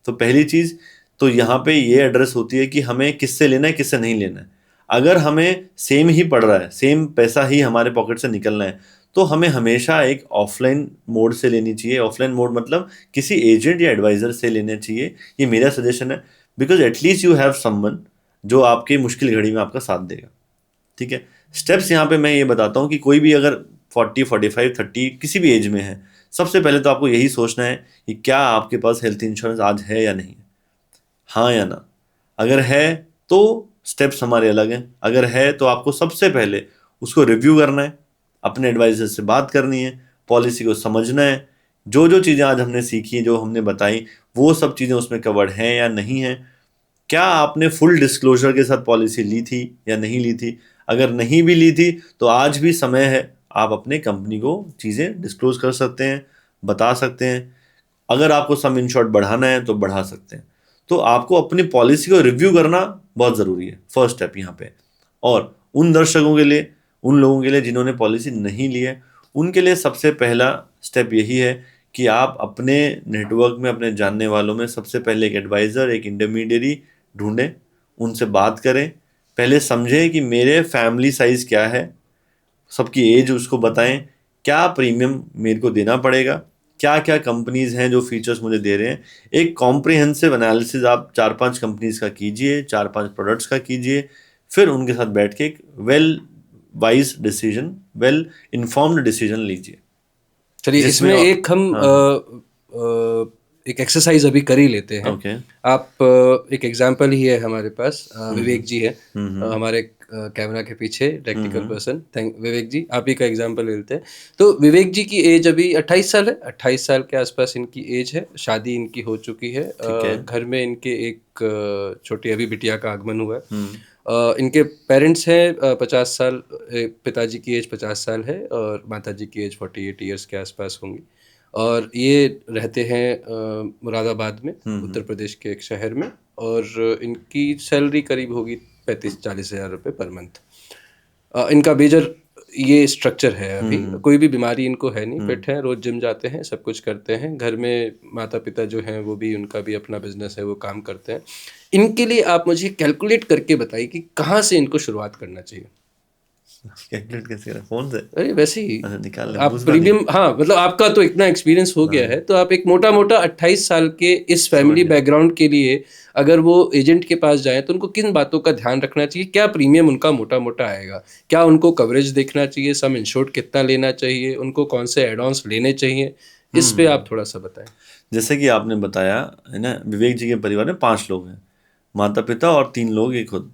तो पहली चीज़ तो यहाँ पे ये एड्रेस होती है कि हमें किससे लेना है, किससे नहीं लेना है। अगर हमें सेम ही पड़ रहा है, सेम पैसा ही हमारे पॉकेट से निकलना है, तो हमें हमेशा एक ऑफलाइन मोड से लेनी चाहिए। ऑफलाइन मोड मतलब किसी एजेंट या एडवाइज़र से लेना चाहिए, ये मेरा सजेशन है। Because at least you have someone जो आपकी मुश्किल घड़ी में आपका साथ देगा। ठीक है। स्टेप्स यहाँ पे मैं ये बताता हूँ कि कोई भी अगर 40, 45, 30 किसी भी एज में है, सबसे पहले तो आपको यही सोचना है कि क्या आपके पास हेल्थ इंश्योरेंस आज है या नहीं है, हाँ या ना। अगर है तो स्टेप्स हमारे अलग हैं। अगर है तो आपको सबसे पहले उसको रिव्यू करना है, अपने एडवाइजर से बात करनी है, पॉलिसी को समझना है। जो जो चीज़ें आज हमने सीखी, जो हमने बताई, वो सब चीज़ें उसमें कवर्ड हैं या नहीं हैं। क्या आपने फुल डिस्क्लोजर के साथ पॉलिसी ली थी या नहीं ली थी? अगर नहीं भी ली थी तो आज भी समय है, आप अपने कंपनी को चीज़ें डिस्क्लोज कर सकते हैं, बता सकते हैं। अगर आपको सम इंश्योर्ड बढ़ाना है तो बढ़ा सकते हैं। तो आपको अपनी पॉलिसी को रिव्यू करना बहुत ज़रूरी है, फर्स्ट स्टेप यहाँ पे। और उन दर्शकों के लिए, उन लोगों के लिए जिन्होंने पॉलिसी नहीं ली है, उनके लिए सबसे पहला स्टेप यही है कि आप अपने नेटवर्क में, अपने जानने वालों में सबसे पहले एक एडवाइज़र, एक इंटरमीडियरी ढूंढें, उनसे बात करें। पहले समझें कि मेरे फैमिली साइज़ क्या है, सबकी एज उसको बताएं, क्या प्रीमियम मेरे को देना पड़ेगा, क्या क्या कंपनीज हैं जो फीचर्स मुझे दे रहे हैं। एक कॉम्प्रिहेंसिव एनालिसिस आप 4-5 कंपनीज का कीजिए, 4-5 प्रोडक्ट्स का कीजिए, फिर उनके साथ बैठ के एक well wise decision, well informed decision लीजिए। चलिए इसमें एक हम एक एक्सरसाइज अभी कर ही लेते हैं। ओके। आप एक एग्जांपल ही है हमारे पास, विवेक जी है हमारे कैमरा के पीछे टेक्निकल पर्सन। थैंक विवेक जी, आप ही का एग्जांपल ले लेते हैं। तो विवेक जी की एज अभी 28 साल है, 28 साल के आसपास इनकी एज है, शादी इनकी हो चुकी है, घर में इनके एक छोटी अभी बिटिया का आगमन हुआ है। इनके पेरेंट्स हैं 50 साल, पिताजी की एज 50 साल है और माताजी की एज 48 ईयर्स के आसपास होंगी, और ये रहते हैं मुरादाबाद में, उत्तर प्रदेश के एक शहर में, और इनकी सैलरी करीब होगी 35-40 हज़ार रुपये पर मंथ। इनका मेजर ये स्ट्रक्चर है। अभी कोई भी बीमारी इनको है नहीं, फिट हैं, रोज जिम जाते हैं, सब कुछ करते हैं। घर में माता पिता जो हैं वो भी, उनका भी अपना बिजनेस है, वो काम करते हैं। इनके लिए आप मुझे कैलकुलेट करके बताइए कि कहाँ से इनको शुरुआत करना चाहिए। कैलकुलेट कैसे करें, फोन से? अरे वैसे ही निकाल आप प्रीमियम, हाँ मतलब आपका तो इतना एक्सपीरियंस हो गया है, तो आप एक मोटा मोटा 28 साल के इस फैमिली बैकग्राउंड के लिए अगर वो एजेंट के पास जाए तो उनको किन बातों का ध्यान रखना चाहिए, क्या प्रीमियम उनका मोटा मोटा आएगा, क्या उनको कवरेज देखना चाहिए, सम इंश्योर्ड कितना लेना चाहिए, उनको कौन से एड ऑन्स लेने चाहिए, इस पे आप थोड़ा सा बताएं। जैसे कि आपने बताया है ना, विवेक जी के परिवार में 5 लोग हैं, माता पिता और 3 लोग ये खुद।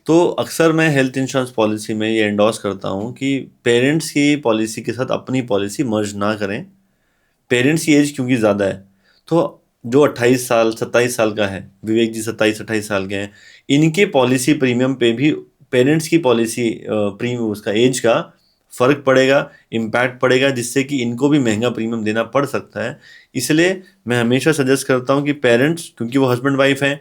तो अक्सर मैं हेल्थ इंश्योरेंस पॉलिसी में ये एंडोर्स करता हूँ कि पेरेंट्स की पॉलिसी के साथ अपनी पॉलिसी मर्ज ना करें। पेरेंट्स की एज क्योंकि ज़्यादा है, तो जो 28 साल 27 साल का है, विवेक जी 27-28 साल के हैं, इनके पॉलिसी प्रीमियम पे भी पेरेंट्स की पॉलिसी प्रीमियम, उसका एज का फ़र्क पड़ेगा, इम्पैक्ट पड़ेगा, जिससे कि इनको भी महंगा प्रीमियम देना पड़ सकता है। इसलिए मैं हमेशा सजेस्ट करता हूँ कि पेरेंट्स, क्योंकि वो हस्बैंड वाइफ हैं,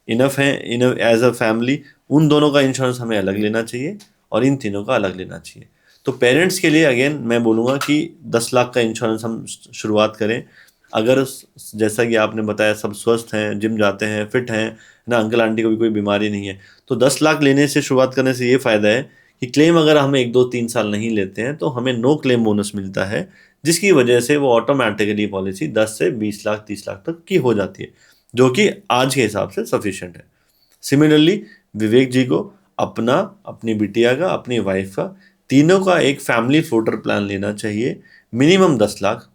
इनफ है, इन एज अ फैमिली, उन दोनों का इंश्योरेंस हमें अलग लेना चाहिए और इन तीनों का अलग लेना चाहिए। तो पेरेंट्स के लिए अगेन मैं बोलूँगा कि 10 लाख का इंश्योरेंस हम शुरुआत करें। अगर जैसा कि आपने बताया सब स्वस्थ हैं, जिम जाते हैं, फिट हैं ना, अंकल आंटी को भी कोई बीमारी नहीं है, तो 10 लाख लेने से, शुरुआत करने से ये फ़ायदा है कि क्लेम अगर हमें 1-2-3 साल नहीं लेते हैं तो हमें नो क्लेम बोनस मिलता है, जिसकी वजह से वो ऑटोमेटिकली पॉलिसी 10 से 20 लाख 30 लाख तक की हो जाती है, जो कि आज के हिसाब से सफिशिएंट है। सिमिलरली विवेक जी को अपना, अपनी बिटिया का, अपनी वाइफ का, तीनों का एक फैमिली फ्लोटर प्लान लेना चाहिए, मिनिमम 10 लाख।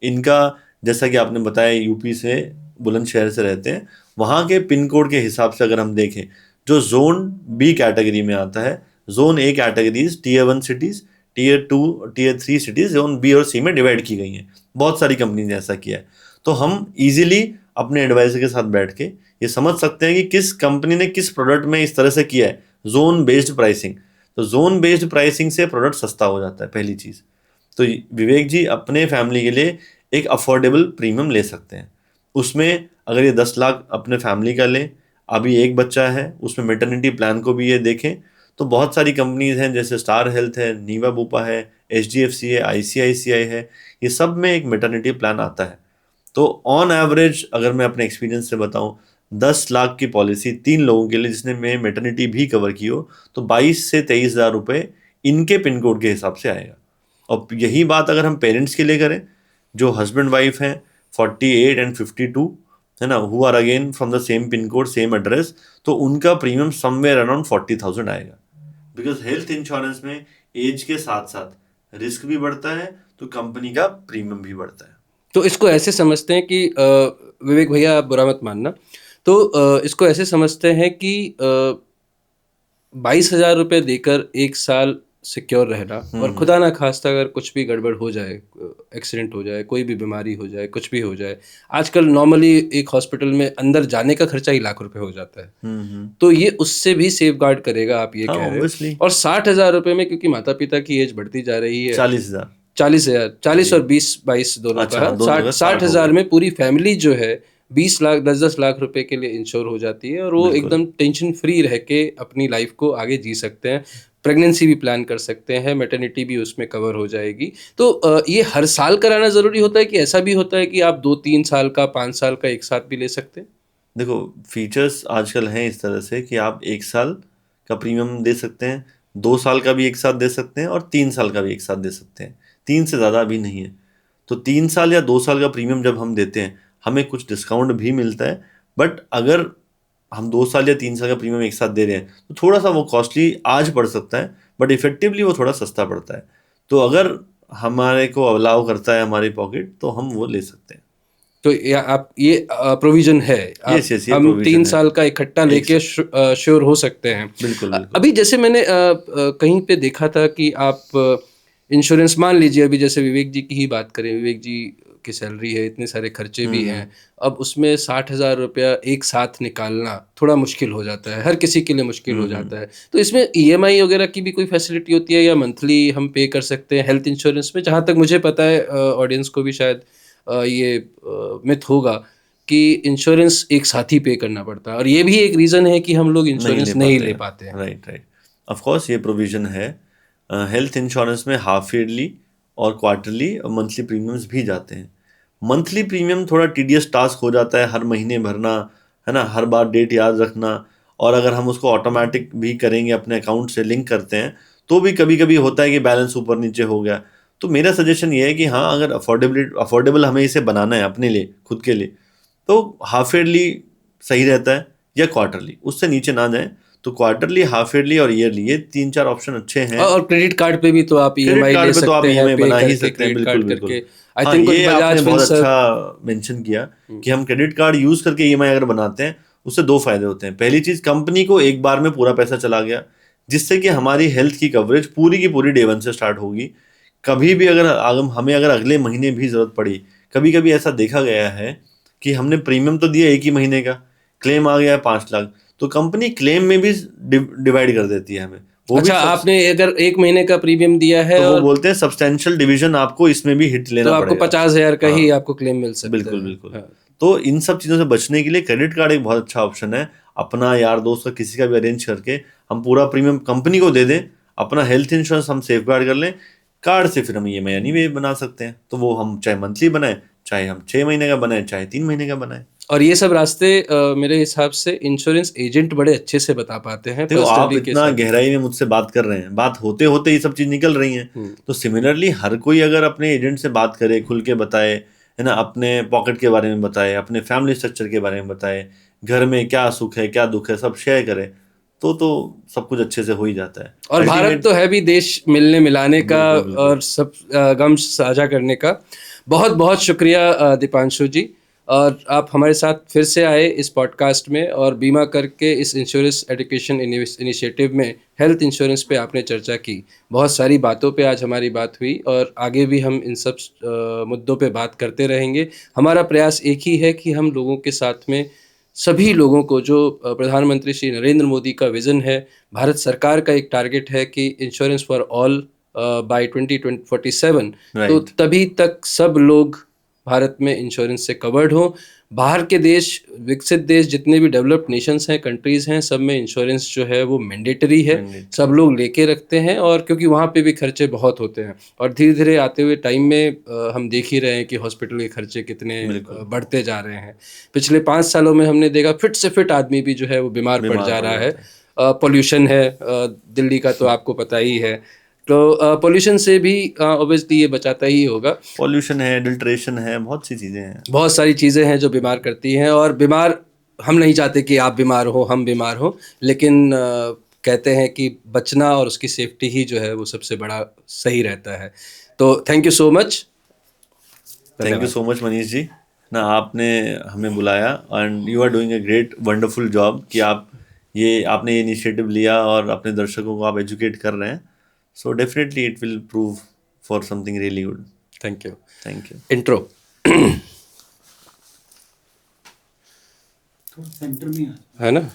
इनका जैसा कि आपने बताया यूपी से, बुलंदशहर से रहते हैं, वहाँ के पिन कोड के हिसाब से अगर हम देखें, जो जोन बी कैटेगरी में आता है, zone A categories tier 1 cities, tier 2, tier 3 cities zone B और सी में डिवाइड की गई हैं। बहुत सारी कंपनी ने ऐसा किया है। तो हम ईजिली अपने एडवाइजर के साथ बैठ के ये समझ सकते हैं कि किस कंपनी ने किस प्रोडक्ट में इस तरह से किया है, जोन बेस्ड प्राइसिंग। तो जोन बेस्ड प्राइसिंग से प्रोडक्ट सस्ता हो जाता है, पहली चीज़। तो विवेक जी अपने फैमिली के लिए एक अफोर्डेबल प्रीमियम ले सकते हैं। उसमें अगर ये 10 लाख अपने फैमिली का लें, अभी एक बच्चा है, उसमें मैटरनिटी प्लान को भी ये देखें, तो बहुत सारी कंपनीज हैं, जैसे स्टार हेल्थ है, नीवा बुपा है, HDFC है, ICICI है, ये सब में एक मैटरनिटी प्लान आता है। तो ऑन एवरेज अगर मैं अपने एक्सपीरियंस से बताऊं, 10 लाख की पॉलिसी 3 लोगों के लिए, जिसने मैं मैटरनिटी भी कवर की हो, तो 22 से 23 हज़ार रुपये इनके पिन कोड के हिसाब से आएगा। और यही बात अगर हम पेरेंट्स के लिए करें, जो हस्बैंड वाइफ हैं 48 एंड 52 है ना, who are again from the same pin code, same address, तो उनका प्रीमियम समवेयर अराउंड 40,000 आएगा। बिकॉज हेल्थ इंश्योरेंस में एज के साथ साथ रिस्क भी बढ़ता है, तो कंपनी का प्रीमियम भी बढ़ता है। तो इसको ऐसे समझते हैं कि विवेक भैया आप बुरा मत मानना, तो इसको ऐसे समझते हैं कि 22,000 रुपये देकर 1 साल सिक्योर रहना, और खुदा ना खास्ता अगर कुछ भी गड़बड़ हो जाए, एक्सीडेंट हो जाए, कोई भी बीमारी हो जाए, कुछ भी हो जाए, आजकल नॉर्मली एक हॉस्पिटल में अंदर जाने का खर्चा ही लाख रुपए हो जाता है, तो ये उससे भी सेफ गार्ड करेगा, आप ये कह रहे हो। और 60,000 रुपये में, क्योंकि माता पिता की एज बढ़ती जा रही है, 40,000, 40 और 20-22 दोनों का, 60,000 में पूरी फैमिली जो है 20 लाख 10-10 लाख रुपए के लिए इंश्योर हो जाती है, और वो एकदम टेंशन फ्री रह के अपनी लाइफ को आगे जी सकते हैं, प्रेगनेंसी भी प्लान कर सकते हैं, मैटरनिटी भी उसमें कवर हो जाएगी। तो ये हर साल कराना ज़रूरी होता है कि ऐसा भी होता है कि आप 2-3 साल का, 5 साल का एक साथ भी ले सकते हैं? देखो फीचर्स आजकल हैं इस तरह से कि आप 1 साल का प्रीमियम दे सकते हैं, 2 साल का भी एक साथ दे सकते हैं, और 3 साल का भी एक साथ दे सकते हैं। 3 से ज़्यादा अभी नहीं है। तो 3 साल या 2 साल का प्रीमियम जब हम देते हैं हमें कुछ डिस्काउंट भी मिलता है, बट अगर हम 2 साल या 3 साल का प्रीमियम एक साथ दे रहे हैं तो थोड़ा सा वो कॉस्टली आज पड़ सकता है, बट इफेक्टिवली वो थोड़ा सस्ता पड़ता है। तो अगर हमारे को अलाउ करता है हमारी पॉकेट तो हम वो ले सकते हैं। तो आप ये प्रोविजन है, यस यस, ये हम प्रोविजन 3 है। साल का इकट्ठा लेके श्योर हो सकते हैं। बिल्कुल बिल्कुल। अभी जैसे मैंने कहीं पे देखा था कि आप इंश्योरेंस, मान लीजिए अभी जैसे विवेक जी की ही बात करें, विवेक जी की सैलरी है, इतने सारे खर्चे भी हैं, अब उसमें 60,000 रुपया एक साथ निकालना थोड़ा मुश्किल हो जाता है, हर किसी के लिए मुश्किल हो जाता है। तो इसमें ईएमआई वगैरह की भी कोई फैसिलिटी होती है या मंथली हम पे कर सकते हैं हेल्थ इंश्योरेंस में? जहाँ तक मुझे पता है, ऑडियंस को भी शायद ये मिथ होगा कि इंश्योरेंस एक साथ ही पे करना पड़ता है, और ये भी एक रीज़न है कि हम लोग इंश्योरेंस नहीं ले पाते हैं। राइट राइट, ऑफ कोर्स ये प्रोविजन है। हेल्थ इंश्योरेंस में हाफ ईयरली और क्वार्टरली और मंथली प्रीमियम्स भी जाते हैं। मंथली प्रीमियम थोड़ा टीडियस टास्क हो जाता है, हर महीने भरना है ना, हर बार डेट याद रखना, और अगर हम उसको ऑटोमेटिक भी करेंगे, अपने अकाउंट से लिंक करते हैं, तो भी कभी कभी होता है कि बैलेंस ऊपर नीचे हो गया। तो मेरा सजेशन ये है कि हाँ, अगर अफोर्डेबल हमें इसे बनाना है अपने लिए, खुद के लिए, तो हाफ ईयरली सही रहता है, या क्वार्टरली, उससे नीचे ना जाए। तो क्वार्टरली, हाफ ईयरली और ईयरली, ये 3-4 ऑप्शन अच्छे हैं। और क्रेडिट कार्ड पे भी तो आप क्रेडिट ईएमआई ले कार्ड पे तो आप सकते हैं, ईएमआई पे बना ही करके, सकते हैं, क्रेडिट बिल्कुल कार्ड बिल्कुल। करके। आई हाँ, थिंक कुछ ये आपने बजाज बहुत फिनसर्व। अच्छा मेंशन किया कि हम क्रेडिट कार्ड यूज करके ईएमआई अगर बनाते हैं, उससे 2 फायदे होते हैं। पहली चीज, कंपनी को एक बार में पूरा पैसा चला गया, जिससे कि हमारी हेल्थ की कवरेज पूरी की पूरी डे 1 से स्टार्ट होगी। कभी भी अगर हमें अगर अगले महीने भी जरूरत पड़ी, कभी कभी ऐसा देखा गया है कि हमने प्रीमियम तो दिया एक ही महीने का, क्लेम आ गया 5 लाख, तो कंपनी क्लेम में भी डिवाइड कर देती है हमें, वो भी अच्छा, आपने अगर 1 महीने का प्रीमियम दिया है तो वो और बोलते हैं सब्सटेंशियल डिवीजन आपको इसमें भी हिट तो लेना आपको पड़ेगा। 50,000 का ही हाँ, आपको क्लेम मिल सकता बिल्कुल है। बिल्कुल। हाँ। तो इन सब चीज़ों से बचने के लिए क्रेडिट कार्ड एक बहुत अच्छा ऑप्शन है। अपना यार दोस्त का किसी का भी अरेंज करके हम पूरा प्रीमियम कंपनी को दे दें, अपना हेल्थ इंश्योरेंस हम सेफ गार्ड कर लें, कार्ड से फिर हम ईएमआई एनीवे बना सकते हैं। तो वो हम चाहे मंथली बनाए, चाहे हम 6 महीने का बनाए, चाहे 3 महीने का बनाए। और ये सब रास्ते मेरे हिसाब से इंश्योरेंस एजेंट बड़े अच्छे से बता पाते हैं देखो, आप पर्सनली के इतना साथ। गहराई में मुझसे बात कर रहे हैं, बात होते होते ये सब चीज निकल रही हैं। तो सिमिलरली हर कोई अगर अपने एजेंट से बात करे, खुल के बताए, है ना, अपने पॉकेट के बारे में बताए, अपने फैमिली स्ट्रक्चर के बारे में बताए, घर में क्या सुख है क्या दुख है सब शेयर करे, तो सब कुछ अच्छे से हो ही जाता है और भारत अल्टीमेट। तो है भी देश मिलने मिलाने का बिल्कुल बिल्कुल। और सब गम साझा करने का। बहुत बहुत शुक्रिया दीपांशु जी। और आप हमारे साथ फिर से आए इस पॉडकास्ट में, और बीमा करके इस इंश्योरेंस एजुकेशन इनिशिएटिव में हेल्थ इंश्योरेंस पे आपने चर्चा की। बहुत सारी बातों पे आज हमारी बात हुई, और आगे भी हम इन सब मुद्दों पे बात करते रहेंगे। हमारा प्रयास एक ही है कि हम लोगों के साथ में सभी लोगों को, जो प्रधानमंत्री श्री नरेंद्र मोदी का विज़न है, भारत सरकार का एक टारगेट है कि इंश्योरेंस फॉर ऑल बाय 2047, तो राइट। तभी तक सब लोग भारत में इंश्योरेंस से कवर्ड हों। बाहर के देश, विकसित देश, जितने भी डेवलप्ड नेशंस हैं, कंट्रीज़ हैं, सब में इंश्योरेंस जो है वो मैंडेटरी है, सब लोग लेके रखते हैं। और क्योंकि वहाँ पे भी खर्चे बहुत होते हैं, और धीरे धीरे आते हुए टाइम में हम देख ही रहे हैं कि हॉस्पिटल के खर्चे कितने बढ़ते जा रहे हैं। पिछले 5 सालों में हमने देखा फिट से फिट आदमी भी जो है वो बीमार पड़ जा रहा है। पोल्यूशन है, दिल्ली का तो आपको पता ही है, तो पोल्यूशन से भी ऑब्वियसली ये बचाता ही होगा। पॉल्यूशन है, एडल्ट्रेशन है, बहुत सी चीजें हैं। बहुत सारी चीज़ें हैं जो बीमार करती हैं, और बीमार हम नहीं चाहते कि आप बीमार हो, हम बीमार हो, लेकिन कहते हैं कि बचना और उसकी सेफ्टी ही जो है वो सबसे बड़ा सही रहता है। तो thank you so much. Thank you so much Manish ji, ना आपने हमें बुलाया, and you are doing a great wonderful job कि आपने ये इनिशिएटिव लिया और अपने दर्शकों को आप एजुकेट कर रहे हैं। So definitely it will prove for something really good. Thank you. Thank you. Intro. थोड़ा सेंटर में आ है ना।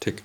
ठीक।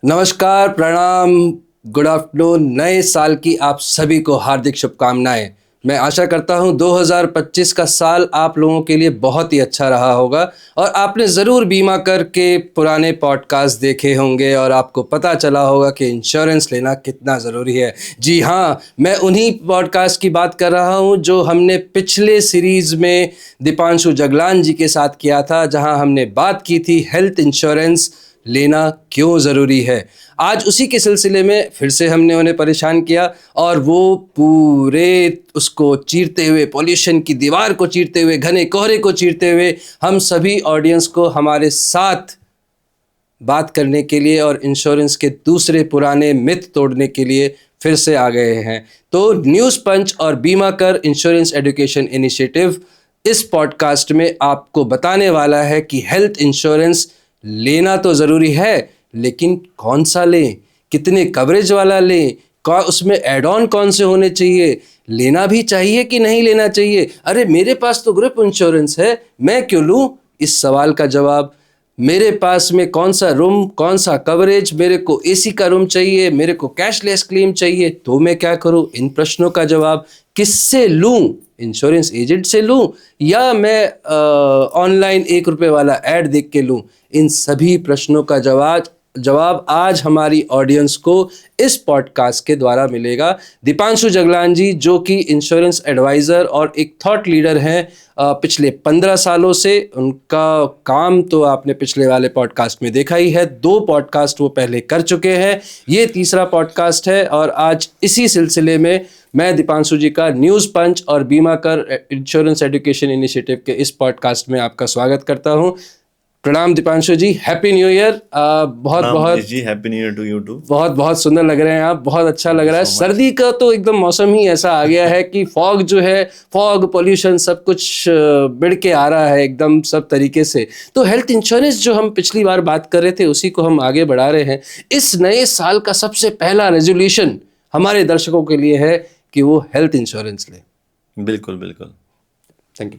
नमस्कार, प्रणाम, गुड आफ्टरनून। नए साल की आप सभी को हार्दिक शुभकामनाएं। मैं आशा करता हूं 2025 का साल आप लोगों के लिए बहुत ही अच्छा रहा होगा और आपने ज़रूर बीमा कर के पुराने पॉडकास्ट देखे होंगे और आपको पता चला होगा कि इंश्योरेंस लेना कितना ज़रूरी है। जी हाँ, मैं उन्हीं पॉडकास्ट की बात कर रहा हूं जो हमने पिछले सीरीज़ में दीपांशु जगलान जी के साथ किया था, जहां हमने बात की थी हेल्थ इंश्योरेंस लेना क्यों ज़रूरी है। आज उसी के सिलसिले में फिर से हमने उन्हें परेशान किया और वो पूरे उसको चीरते हुए, पॉल्यूशन की दीवार को चीरते हुए, घने कोहरे को चीरते हुए हम सभी ऑडियंस को हमारे साथ बात करने के लिए और इंश्योरेंस के दूसरे पुराने मिथ तोड़ने के लिए फिर से आ गए हैं। तो न्यूज़ पंच और बीमा कर इंश्योरेंस एजुकेशन इनिशिएटिव इस पॉडकास्ट में आपको बताने वाला है कि हेल्थ इंश्योरेंस लेना तो ज़रूरी है, लेकिन कौन सा लें, कितने कवरेज वाला लें, उसमें एड ऑन कौन से होने चाहिए, लेना भी चाहिए कि नहीं लेना चाहिए। अरे मेरे पास तो ग्रुप इंश्योरेंस है, मैं क्यों लूँ? इस सवाल का जवाब, मेरे पास में कौन सा रूम, कौन सा कवरेज, मेरे को एसी का रूम चाहिए, मेरे को कैशलेस क्लेम चाहिए, तो मैं क्या करूं? इन प्रश्नों का जवाब किससे लूं? इंश्योरेंस एजेंट से लूं या मैं ऑनलाइन ₹1 वाला ऐड देख के लूं? इन सभी प्रश्नों का जवाब आज हमारी ऑडियंस को इस पॉडकास्ट के द्वारा मिलेगा। दीपांशु जगलान जी, जो कि इंश्योरेंस एडवाइज़र और एक थॉट लीडर हैं पिछले 15 सालों से, उनका काम तो आपने पिछले वाले पॉडकास्ट में देखा ही है। 2 पॉडकास्ट वो पहले कर चुके हैं, ये तीसरा पॉडकास्ट है और आज इसी सिलसिले में मैं दीपांशु जी का न्यूज़ पंच और बीमा कर इंश्योरेंस एजुकेशन इनिशिएटिव के इस पॉडकास्ट में आपका स्वागत करता हूं। प्रणाम Deepanshu ji, happy new year. बहुत जी, happy new year to you too. बहुत सुंदर लग रहे हैं आप, बहुत अच्छा लग रहा है। सर्दी का तो एकदम मौसम ही ऐसा आ गया है कि फॉग जो है, फॉग, पोल्यूशन, सब कुछ बिड़ के आ रहा है एकदम सब तरीके से। तो हेल्थ इंश्योरेंस जो हम पिछली बार बात कर रहे थे, उसी को हम आगे बढ़ा रहे हैं। इस नए साल का सबसे पहला रेजोल्यूशन हमारे दर्शकों के लिए है कि वो हेल्थ इंश्योरेंस लें। बिल्कुल बिल्कुल। Thank you.